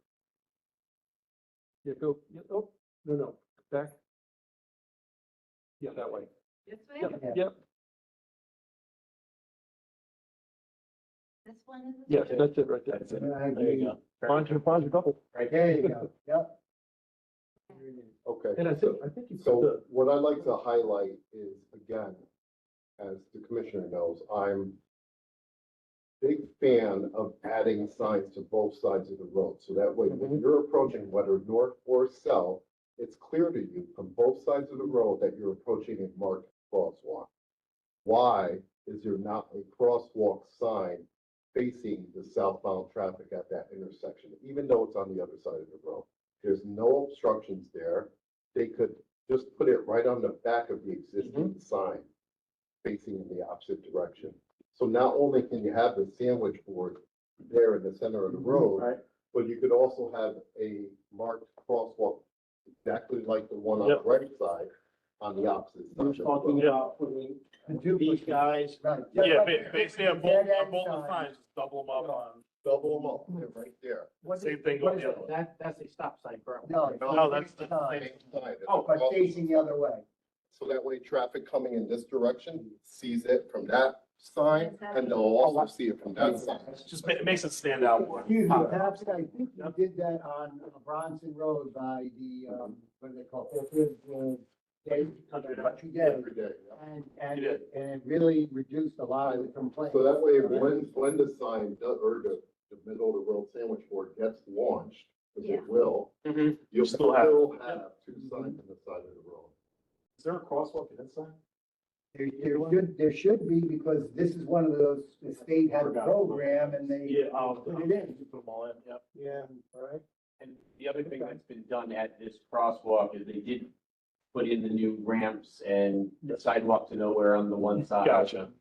yeah, go, yeah, oh, no, back. Yeah, that way. This way? Yep, yep, This one is? yes, that's it right there. That's it. I There you agree. go. Find your double. Right There you go, yep. Okay. And I think you put So the, what I'd like to highlight is, again, as the commissioner knows, I'm big fan of adding signs to both sides of the road. So that way, when you're approaching whether north or south, it's clear to you from both sides of the road that you're approaching a marked crosswalk. Why is there not a crosswalk sign facing the southbound traffic at that intersection, even though it's on the other side of the road? There's no obstructions there. They could just put it right on the back of the existing sign facing in the opposite direction. So not only can you have the sandwich board there in the center of the road, but you could also have a marked crosswalk exactly like the one on the right side on the opposite side. of the road. about putting these guys. Right. Yeah, basically, on both, Dead on end both the sign. signs, just double them up. Double them up, they're right there. Same thing What on is the other it? one. That's a stop sign currently. No, it's No, that's the sign, Same side. It's Oh, but across- facing the other way. So that way traffic coming in this direction sees it from that sign and they'll also see it from that side. Just it makes it stand out more. Excuse me, perhaps I think you did that on Bronson Road by the, what do they call it? Fairfield, Country Day. Every day. Yeah. You did. And it really reduced a lot of the complaints. So that way, when the sign, or the middle of the road sandwich board gets launched, which Yeah. it will, Mhm. you'll Still still have- have two signs on the side of the road. Is there a crosswalk in that sign? There should be, because this is one of those, the state had a program and they put it in. Put them all in, yep. Yeah, all right. And the other thing that's been done at this crosswalk is they did put in the new ramps and the sidewalk to nowhere on the one side. Gotcha.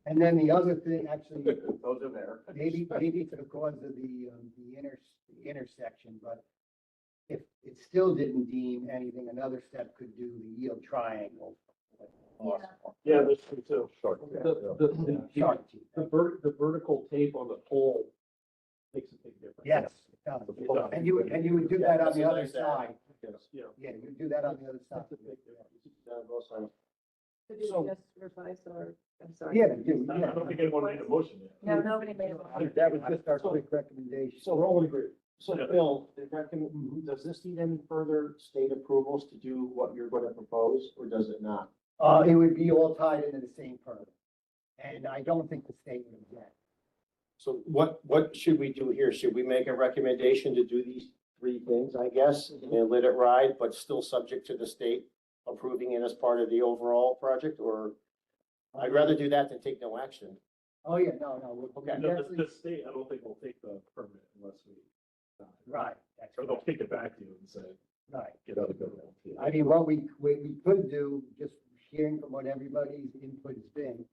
And then the other thing, actually, Those are there. maybe it's because of the intersection, but if it still didn't deem anything, another step could do the yield triangle. Yeah, there's two too. Short. the Shark teeth. the vertical tape on the pole makes a big difference. Yes, it does. And you would do that on the other side. Yes, yeah. Yeah, you do that on the other side. That's a big difference. Did you just revise our, I'm sorry. Yeah, you do, I yeah. don't think anyone made a motion yet. No, nobody made a motion. That was just our quick recommendation. So roll agree. So Bill, does this need any further state approvals to do what you're going to propose, or does it not? It would be all tied into the same permit. And I don't think the state would object. So what should we do here? Should we make a recommendation to do these three things, I guess, and let it ride, but still subject to the state approving it as part of the overall project, or? I'd rather do that than take no action. Oh, yeah, no. Okay. No, definitely- the state, I don't think will take the permit unless we. Right, that's Or they'll right, kick it back to you and say, right. get out of it. I mean, what we could do, just hearing from what everybody's input has been,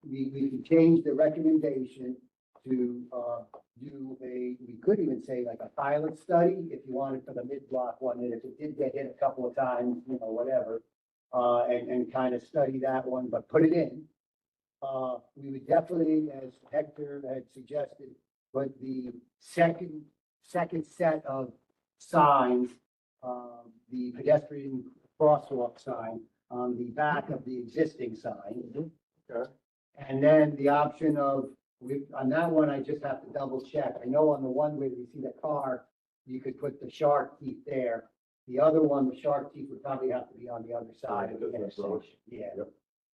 we could change the recommendation to, we could even say like a pilot study, if you wanted for the mid-block one, and if it did get hit a couple of times, whatever, and kind of study that one, but put it in. We would definitely, as Hector had suggested, put the second set of signs, the pedestrian crosswalk sign on the back of the existing sign. Okay. And then the option of, on that one, I just have to double check. I know on the one where you see the car, you could put the shark teeth there. The other one, the shark teeth would probably have to be on the other side of the Different road. intersection. Yeah. Yep.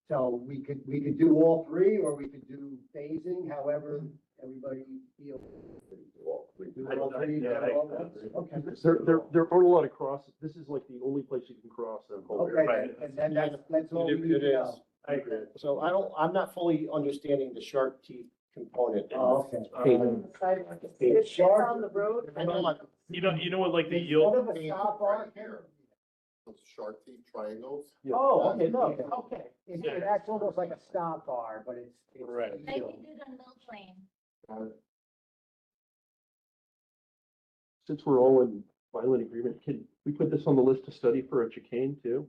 So we could do all three, or we could do phasing, however everybody feels. Do all three, Yeah, all at once? Okay. There aren't a lot of crosses. This is like the only place you can cross that whole area. Okay, and then that's all we need to know. I agree. So I'm not fully understanding the shark teeth component. Oh, okay. On the sidewalk, it's on the road. You know what, like the Instead yield, of a stop arc, Those shark teeth triangles. Oh, okay, no, okay. that's almost like a stop bar, but it's. Right. Like we did on Mill Plain. Since we're all in violent agreement, can we put this on the list to study for a chicane too?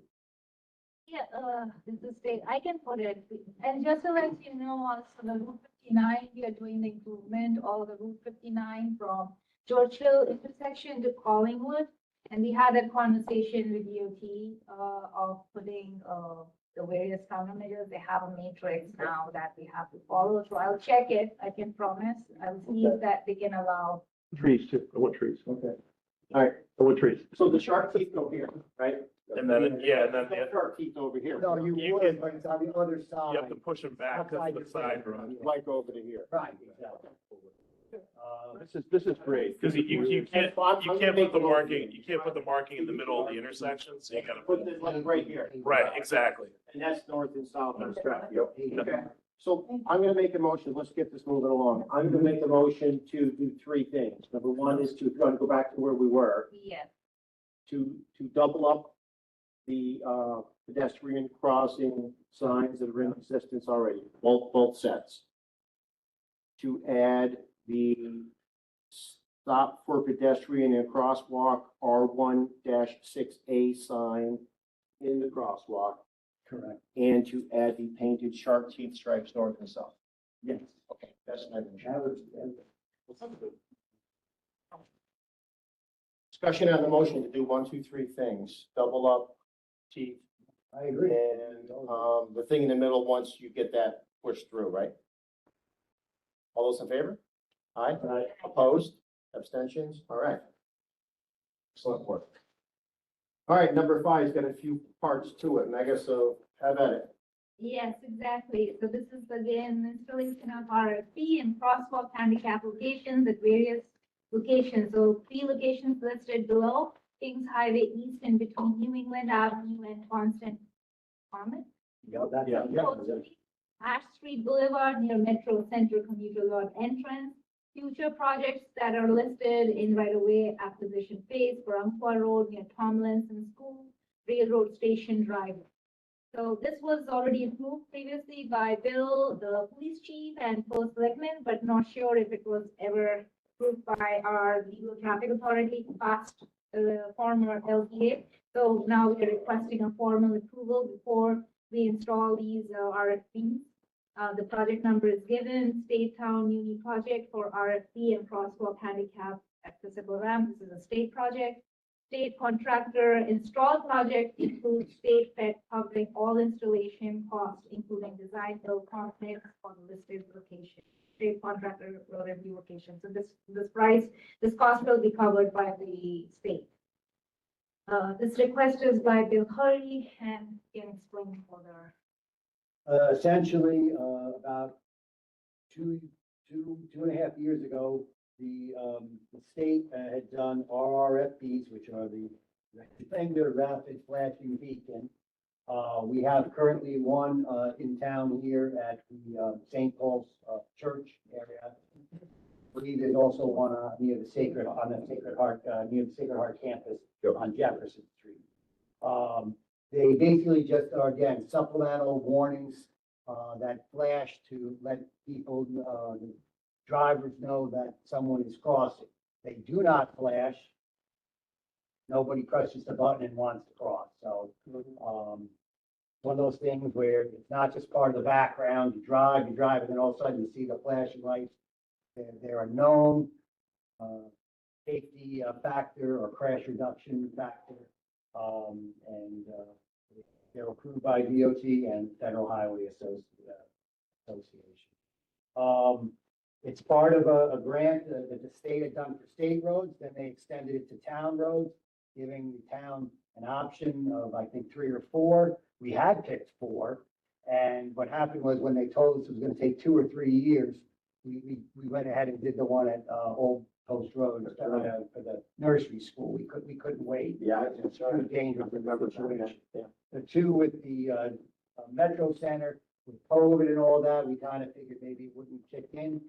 Yeah, this is state, I can put it, and just to let you know, also the Route 59, we are doing the improvement of the Route 59 from Churchill intersection to Collingwood. And we had a conversation with DOT, of putting, the various countermeasures. They have a matrix now that we have to follow, so I'll check it, I can promise. I'll see if that they can allow. Trees too. I want trees. Okay. All right, I want trees. so the shark teeth go here, right? and then, yeah, and then No shark teeth over here. No, you You would, can- but it's on the other side. you have to push them back to Outside the your side fence. road. Like over to here. Right, exactly. This is great. Because you can't put the marking, you can't put the marking in the middle of the intersection, so you gotta Put this like right here. right, exactly. And that's north and south on Strathfield. Okay, so I'm gonna make a motion, let's get this moving along. I'm gonna make a motion to do three things. Number one is to go back to where we were, Yes, to double up the pedestrian crossing signs that are in existence already, both sets. To add the stop for pedestrian and crosswalk R1-6A sign in the crosswalk. Correct. And to add the painted shark teeth stripes north and south. Yes. Okay, that's my motion. That was- Discussion on the motion to do 1, 2, 3 things, double up teeth. I agree. And, the thing in the middle, once you get that pushed through, right? All those in favor? Aye. Opposed? Abstentions? All right. Excellent work. All right, number 5's got a few parts to it, and I guess so, have at it. yes, exactly. So this is again installation of RFP and crosswalk handicap locations at various locations. So 3 locations listed below: Kings Highway East and between New England Avenue and Constant Common. Yeah, that, Yeah. Ash Street Boulevard near Metro Center Commuter Road entrance. Future projects that are listed in right-of-way acquisition phase for Umpqua Road near Tomlinson School, Railroad Station Drive. So this was already approved previously by Bill, the police chief, and first selectman, but not sure if it was ever approved by our legal traffic authority past the former LTA. So now we are requesting a formal approval before we install these RFPs. The project number is given, State Town Uni project for RFP and crosswalk handicap accessible ramp. This is a state project. State contractor installed project includes state fed covering all installation costs, including design, build, complex for the listed location. State contractor will review location. So this cost will be covered by the state. This request is by Bill Hurley and can explain further. Essentially, about two and a half years ago, the state had done RRFPs, which are the rectangular rapid flashing beacon. We have currently one in town here at the St. Paul's Church area. I believe there's also one near the Sacred Heart campus on Jefferson Street. They basically just are, again, supplemental warnings that flash to let people, the drivers know that someone is crossing. They do not flash. Nobody presses the button and wants to cross. So one of those things where it's not just part of the background. You drive, and then all of a sudden you see the flashing lights. They're a known safety factor or crash reduction factor. And they're approved by DOT and Federal Highway Association. It's part of a grant that the state had done for state roads, then they extended it to town roads, giving the town an option of, I think, 3 or 4. We had picked 4, And what happened was when they told us it was gonna take 2 or 3 years, we went ahead and did the one at, Old Post Road, for the nursery school. We couldn't wait. Yeah, It's too dangerous. remember that, yeah. The two with the, Metro Center, with COVID and all that, we kind of figured maybe it wouldn't kick in.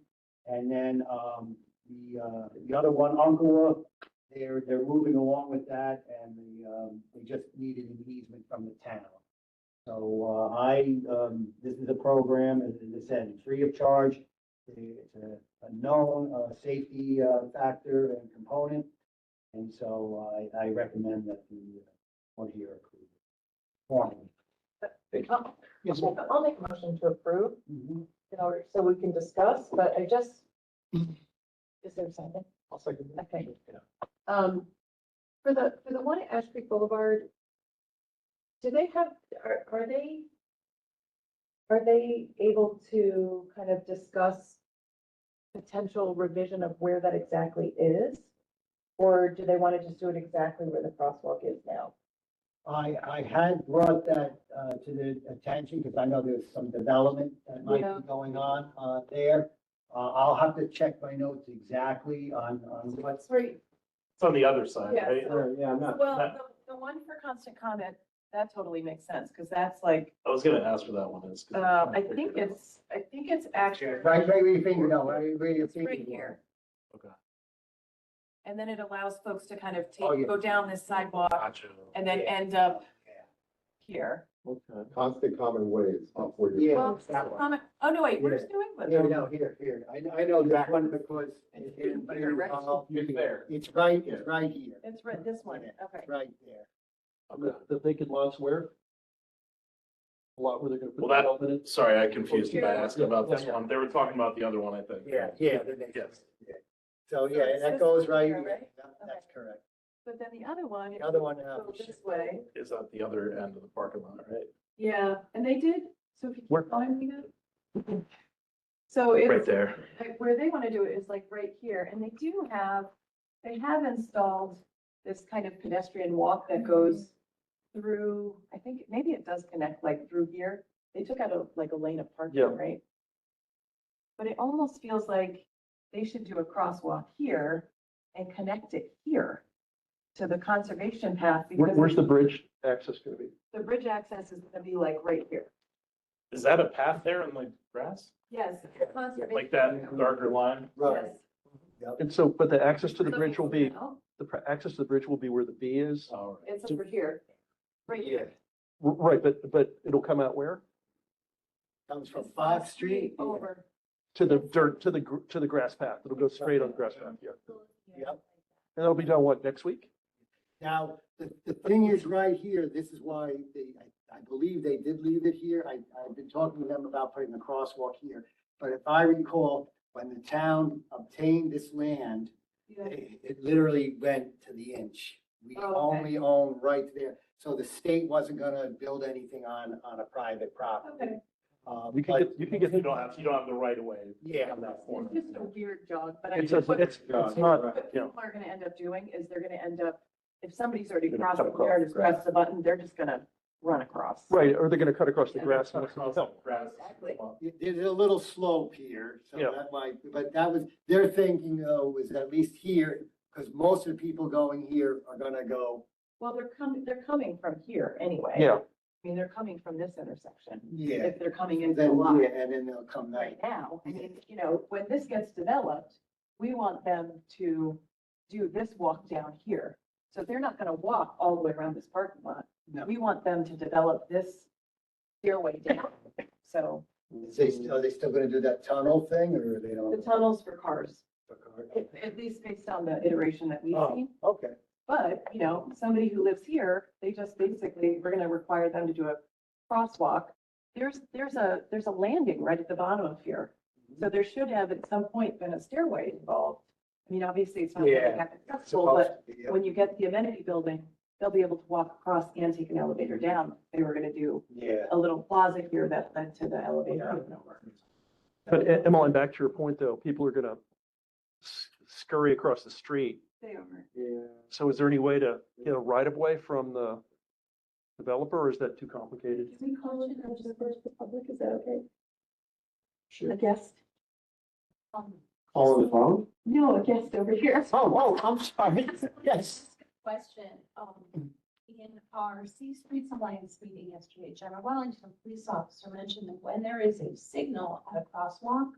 And then, the other one, Uncle, they're moving along with that, and they just needed an easement from the town. So, this is a program, as I said, free of charge. It's a known, safety, factor and component. And so I recommend that the one here approve. Formally. Yes, I'll make a motion to approve, Mhm. in order, so we can discuss, but I just, is there a second? I'll second that. Okay. For the one at Ash Creek Boulevard, do they have, are they able to kind of discuss potential revision of where that exactly is? Or do they want to just do it exactly where the crosswalk is now? I had brought that, to the attention, because I know there's some development that might Yeah. be going on, there. I'll have to check my notes exactly on what's. Right. It's on the other side, Yeah, right? so- Yeah, I'm not, Well, that- the one for constant comment, that totally makes sense, because that's like, I was gonna ask where that one is. 'cause I think it's actually. Right where your finger, no, right where your It's finger. right here. Okay. And then it allows folks to kind of Oh, yeah. go down this sidewalk Gotcha. and then end up here. okay. Constant common ways up where Yeah. you're. Well, comment, oh, no, wait, where's Yeah. New England? Here, no, here. I know that one because It's it's here, right? there. It's right here. It's right, this one, okay. It's right there. Okay. The vacant lots where? A lot where they're gonna put Well, that- development in? Sorry, I confused you by asking about this Yeah. one. They were talking about the other one, I think. Yeah, the next. Yes. Yeah. So, So yeah, it's that this goes one right here, here. right? Yeah, that's correct. But then the other one. The other one, Go this way. Is at the other end of the parking lot, right? Yeah, and they did, so if you Where? keep following me that. So Right it's, there. like, where they want to do it is like right here, and they have installed this kind of pedestrian walk that goes through, I think, maybe it does connect like through here. They took out a lane of parking, Yeah. right? But it almost feels like they should do a crosswalk here and connect it here to the conservation path. because Where's the bridge access gonna be? The bridge access is gonna be like right here. Is that a path there in the grass? Yes. the conservation Like that path. darker line? Yes. And so, but the access to the So bridge will be, now, access to the bridge will be where the B is? Oh, right. It's over here, right here. Right, but it'll come out where? Comes from It's Fox Street. Over. To the dirt, to the grass path. It'll go straight on the grass path, yeah. Yep. And that'll be done what, next week? Now, the thing is right here, this is why I believe they did leave it here. I've been talking to them about putting a crosswalk here. But if I recall, when the town obtained this land, Yeah. it literally went to the inch. We Oh, okay. only own right there. So the state wasn't gonna build anything on a private property. Okay. You can But- get, you can get, You don't have the right of way. Yeah. On that corner. It's just a weird jog, but I it's, think what it's not, what you know, people are gonna end up doing is they're gonna end up, if somebody's already Gonna crossed cut the across yard, the has pressed the button, they're just gonna run across. right, or they're gonna cut across the Yeah. grass. Cut across the grass. Exactly. There's a little slope here, so Yeah. that might, but that was, their thinking though, was at least here, because most of the people going here are gonna go, Well, they're coming from here anyway. Yeah. I mean, they're coming from this intersection, yeah. if they're coming into the Then, lot. yeah, and then they'll come Right that. now, I mean, you know, when this gets developed, we want them to do this walk down here. So they're not gonna walk all the way around this parking lot. No. We want them to develop this stairway down. So Are they still gonna do that tunnel thing, or they the don't? tunnels for cars, at least based on the iteration that we've Oh, seen. okay. But, you know, somebody who lives here, they just basically, we're gonna require them to do a crosswalk. There's a landing right at the bottom of here. So there should have at some point been a stairway involved. I mean, obviously it's not Yeah. really that accessible, but when you get the amenity building, they'll be able to walk across and take an elevator down. They were gonna do Yeah. a little plaza here that led to the elevator up and over. But Emmeline, back to your point though, people are gonna scurry across the street. They are. Yeah. So is there any way to get a right of way from the developer, or is that too complicated? Can we call it and just first the public? Is that okay? Sure. A guest? All on the phone? No, a guest over here. Oh, I'm sorry. Yes. Question, in our C Streets Alliance meeting yesterday, General Wellington, police officer, mentioned that when there is a signal at a crosswalk,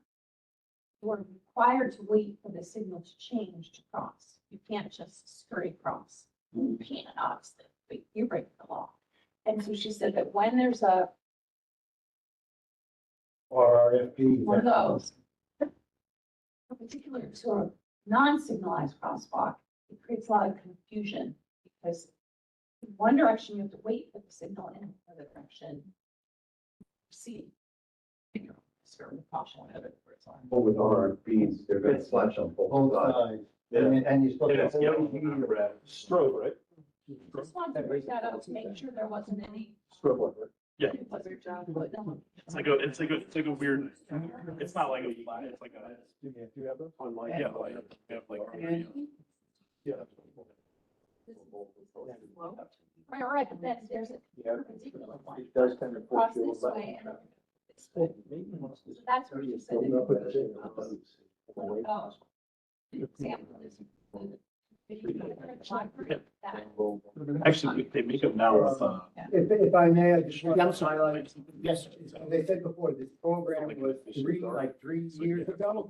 you're required to wait for the signal to change to cross. You can't just scurry across. You can't, obviously, but you're breaking the law. And so she said that when there's Or RFP. one of those, a particular sort of non-signalized crosswalk, it creates a lot of confusion because in one direction, you have to wait for the signal, and in another direction, proceed. Sort of caution whatever it's on. But with RFPs, they're gonna flash on both sides. And you're supposed It is to. yellow. Strobe, right? Just wanted to bring that up to make sure there wasn't any. Strobe light, right? Yeah, Other job, but no. it's like a weird, it's not like a flat, it's like a, Do you have those? online, yeah, like, you have like. Yeah. Right, but then there's a Yeah. particular one. It does tend to push Across you this a way. button. So that's where she said. Oh. The example is. That- Actually, they make them now with, If I may, I just want I'm to sorry. highlight, Yes. as I said before, this program was three years ago.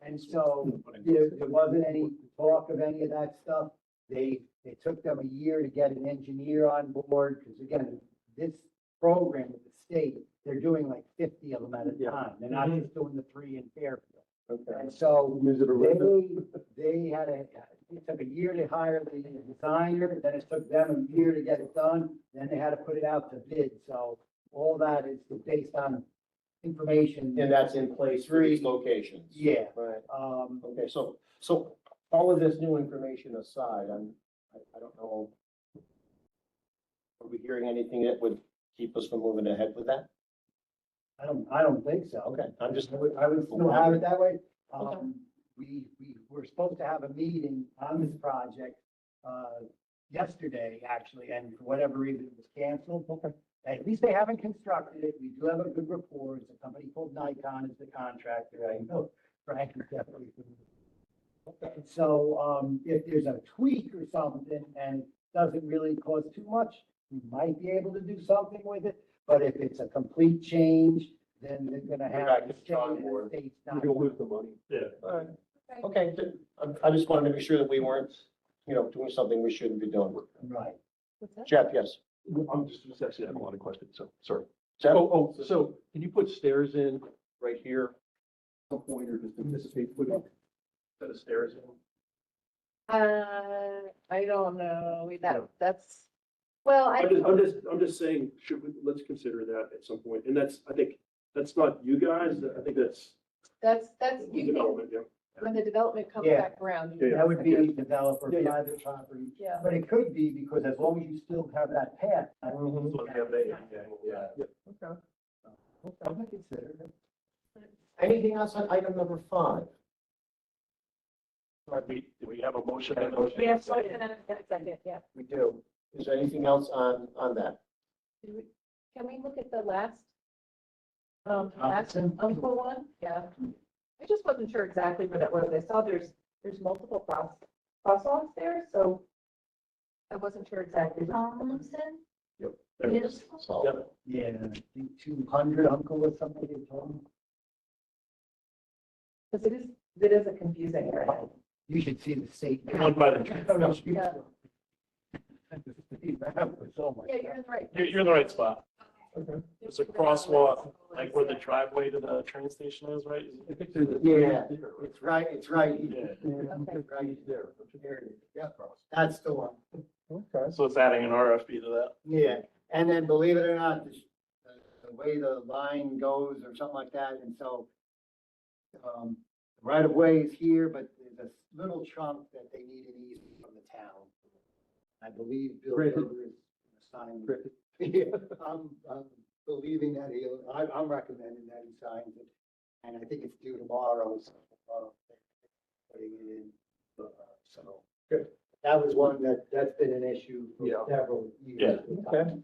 And so there wasn't any talk of any of that stuff. It took them a year to get an engineer on board, because again, this program with the state, they're doing like 50 of them at a time. They're not just doing the 3 in Fairfield. And so they had it took a year to hire the designer, then it took them a year to get it done, then they had to put it out to bid. So all that is based on information. And that's in place for these locations. Yeah. Right. Um, Okay, so all of this new information aside, I don't know. Are we hearing anything that would keep us from moving ahead with that? I don't think so. Okay, I'm just, I would still have it that way. Okay. We were supposed to have a meeting on this project, yesterday, actually, and for whatever reason, it was canceled. Okay. At least they haven't constructed it. We do have a good rapport. It's a company called Nikon is the contractor. I know Frank is definitely. And so, if there's a tweak or something and it doesn't really cost too much, we might be able to do something with it. But if it's a complete change, then they're gonna You're have back to to the stay drawing in board. the states. We're gonna lose the money. yeah. all right, okay, I just wanted to be sure that we weren't, doing something we shouldn't be doing. Right. What's that? Jeff, yes. I'm just actually having a lot of questions, so, sorry. Jeff? So can you put stairs in right here? Some point or just anticipate putting a set of stairs in? I don't know, that's, well, I'm just saying, let's consider that at some point, and I think, that's not you guys, I think that's that's, you can, development, yeah. when the development comes Yeah. back around. Yeah, That would be a developer, Yeah, yeah. private property. Yeah. But it could be because as long as you still have that path. I would consider it. Anything else on item number 5? Do we have a motion? We have motion and a second, yeah. We do. Is there anything else on that? Can we look at the last Hudson? Uncle one? Yeah. I just wasn't sure exactly where that was. I saw there's multiple crosswalks there, so I wasn't sure exactly. Tomlinson? There it is. So, Yeah, I think 200 uncle or something they told me. Because it is a confusing area. You should see the state. One by the- Yeah. So much. Yeah, you're in the right. You're in the right spot. Okay. There's a crosswalk, like where the driveway to the train station is, right? I think there's a- Yeah, it's right, Yeah. right there. There it is. Yeah, that's the one. Okay. So it's adding an RFP to that. Yeah, and then believe it or not, the way the line goes or something like that, and so right of way is here, but there's a little chunk that they need an easement from the town. I believe Bill Granted. Berger is signing. Yeah, I'm believing that I'm recommending that he signs it, and I think it's due tomorrow, so putting it in, so. Good. That was one that's been an issue for Yeah. several years. Yeah. Okay.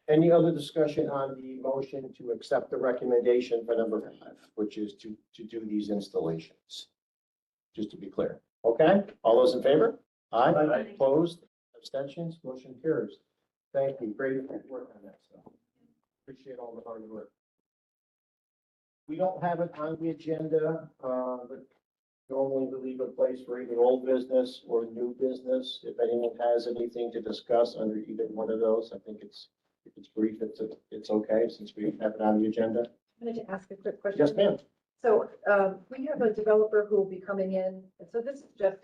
Any other discussion on the motion to accept the recommendation for number 5, which is to do these installations? Just to be clear. Okay, all those in favor? Aye. Aye. Opposed? Abstentions? Motion carries. Thank you. Great work on that stuff. Appreciate all the hard work. We don't have it on the agenda, but normally we leave a place for either old business or new business. If anyone has anything to discuss under either one of those, I think if it's brief, it's okay, since we have it on the agenda. I wanted to ask a quick question. Yes, ma'am. So, we have a developer who will be coming in, and so this is just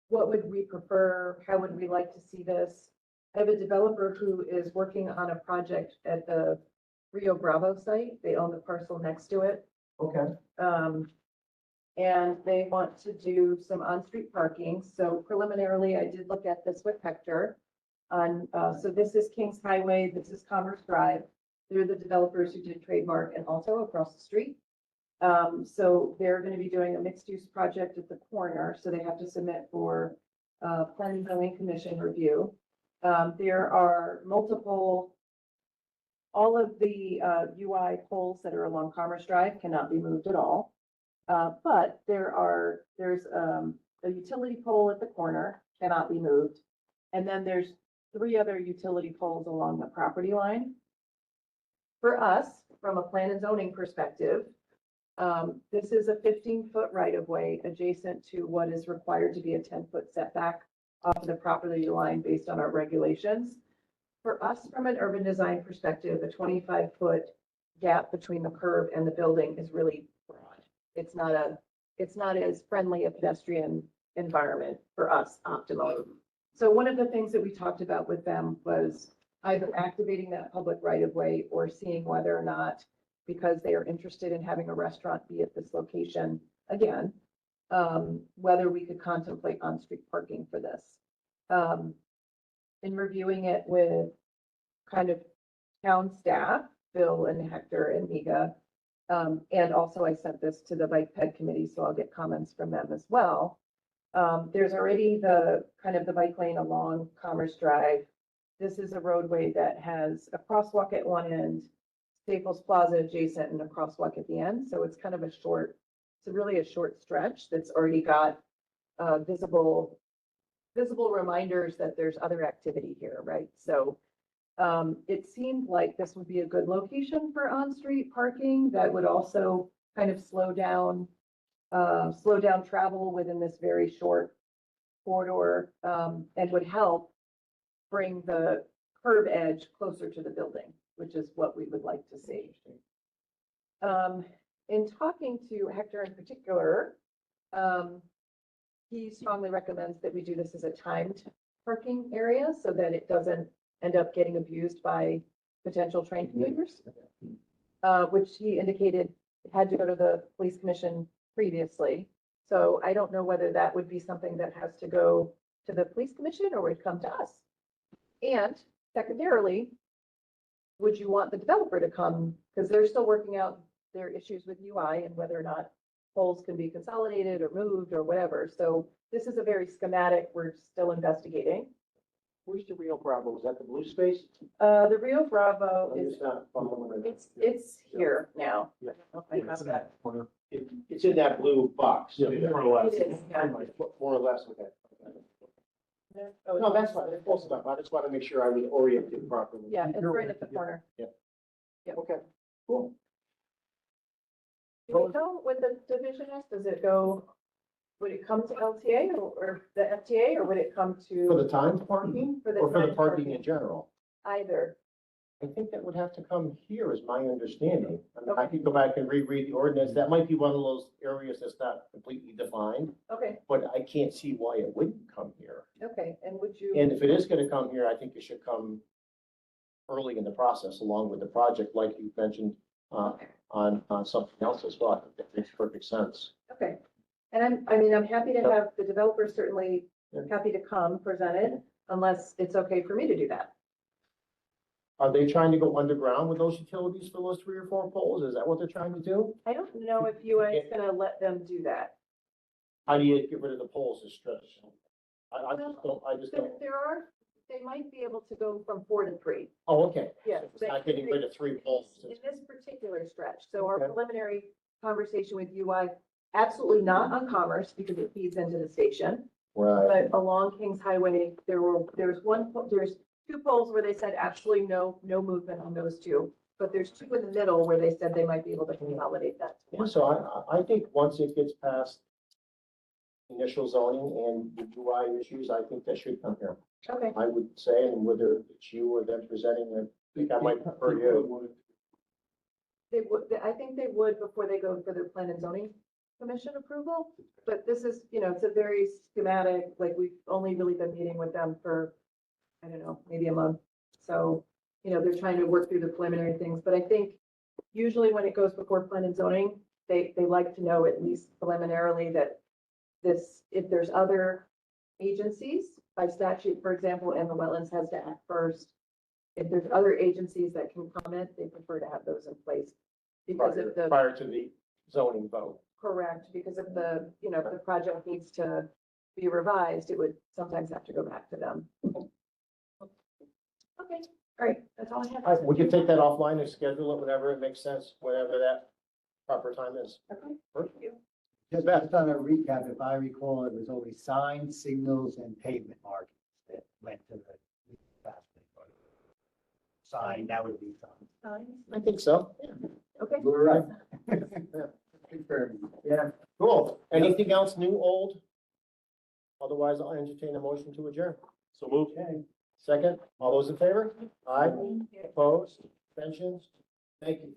what would we prefer? How would we like to see this? I have a developer who is working on a project at the Rio Bravo site. They own the parcel next to it. Okay. And they want to do some on-street parking. So preliminarily, I did look at this with Hector. So this is Kings Highway, this is Commerce Drive. They're the developers who did Trademark and Alto across the street. So they're going to be doing a mixed-use project at the corner, so they have to submit for Planning and Zoning Commission review. There are all of the UI poles that are along Commerce Drive cannot be moved at all. But there's a utility pole at the corner, cannot be moved. And then there's 3 other utility poles along the property line. For us, from a plan and zoning perspective, this is a 15-foot right-of-way adjacent to what is required to be a 10-foot setback off of the property line based on our regulations. For us, from an urban design perspective, a 25-foot gap between the curb and the building is really broad. It's not as friendly a pedestrian environment for us optimally. So one of the things that we talked about with them was either activating that public right-of-way or seeing whether or not, because they are interested in having a restaurant be at this location again, whether we could contemplate on-street parking for this. In reviewing it with kind of town staff, Bill and Hector and Miga, and also I sent this to the Bike Ped Committee, so I'll get comments from them as well. There's already the bike lane along Commerce Drive. This is a roadway that has a crosswalk at one end, Staples Plaza adjacent, and a crosswalk at the end. So it's kind of it's really a short stretch that's already got visible reminders that there's other activity here, right? So it seemed like this would be a good location for on-street parking that would also kind of slow down travel within this very short corridor, and would help bring the curb edge closer to the building, which is what we would like to see. In talking to Hector in particular, he strongly recommends that we do this as a timed parking area so that it doesn't end up getting abused by potential train commuters, which he indicated had to go to the police commission previously. So I don't know whether that would be something that has to go to the police commission or would come to us. And secondarily, would you want the developer to come? Because they're still working out their issues with UI and whether or not poles can be consolidated or moved or whatever. So this is a very schematic, we're still investigating. Where's the Rio Bravo? Is that the blue space? The Rio Bravo I'm is, just not following it. it's here now. Yeah. I don't know if I have that. It's in that blue box. Yeah, more or less. It is, yeah. More or less, okay. Oh, No, that's fine. It's close enough. I just want to make sure I was oriented properly. Yeah, it's right at the corner. Okay, cool. Do you know what the division is? Does it go, would it come to LTA or the FTA, or would it come For the to timed parking For the or for the timed parking parking. in general? either? I think that would have to come here is my understanding. I mean, I could go back and reread the ordinance. That might be one of those areas that's not completely defined, Okay, but I can't see why it wouldn't come here. okay, and would you? And if it is gonna come here, I think it should come early in the process along with the project, like you mentioned, on something else as well. I think that makes perfect sense. Okay, and I'm happy to have the developer certainly Yeah. happy to come present it, unless it's okay for me to do that. Are they trying to go underground with those utilities for those 3 or 4 poles? Is that what they're trying to do? I don't know if UI is gonna let them do that. How do you get rid of the poles to stretch? I just don't, There are, they might be able to go from 4 to 3. Oh, okay. Yes. It's not getting rid of 3 poles. In this particular stretch, so our Okay. preliminary conversation with UI, absolutely not on Commerce because it feeds into the station. Right. But along Kings Highway, there's 2 poles where they said absolutely no movement on those 2. But there's 2 in the middle where they said they might be able to consolidate that. Yeah, so I think once it gets past initial zoning and the UI issues, I think that should come here. Okay, I would say, and whether it's you or them presenting, I think I might prefer you. they would, I think they would before they go for their plan and zoning commission approval. But this is, it's a very schematic, like we've only really been meeting with them for, I don't know, maybe a month. So, they're trying to work through the preliminary things, but I think usually when it goes before plan and zoning, they like to know at least preliminarily that if there's other agencies by statute, for example, and the wetlands has to act first. If there's other agencies that can comment, they prefer to have those in place. Because of the, Prior to the zoning vote. correct, because of the, if the project needs to be revised, it would sometimes have to go back to them. Okay, all right, that's all I have. All right, we can take that offline and schedule it whenever it makes sense, whatever that proper time is. Okay. Perfect. Just based on a recap, if I recall, it was only signs, signals, and pavement markings that went to the sign, that would be sign. I think so. Yeah. Okay. You were right. Yeah, cool. Anything else new, old? Otherwise, I'll entertain a motion to adjourn. So move. Okay. Second, all those in favor? Aye. Opposed? Abstentions? Thank you.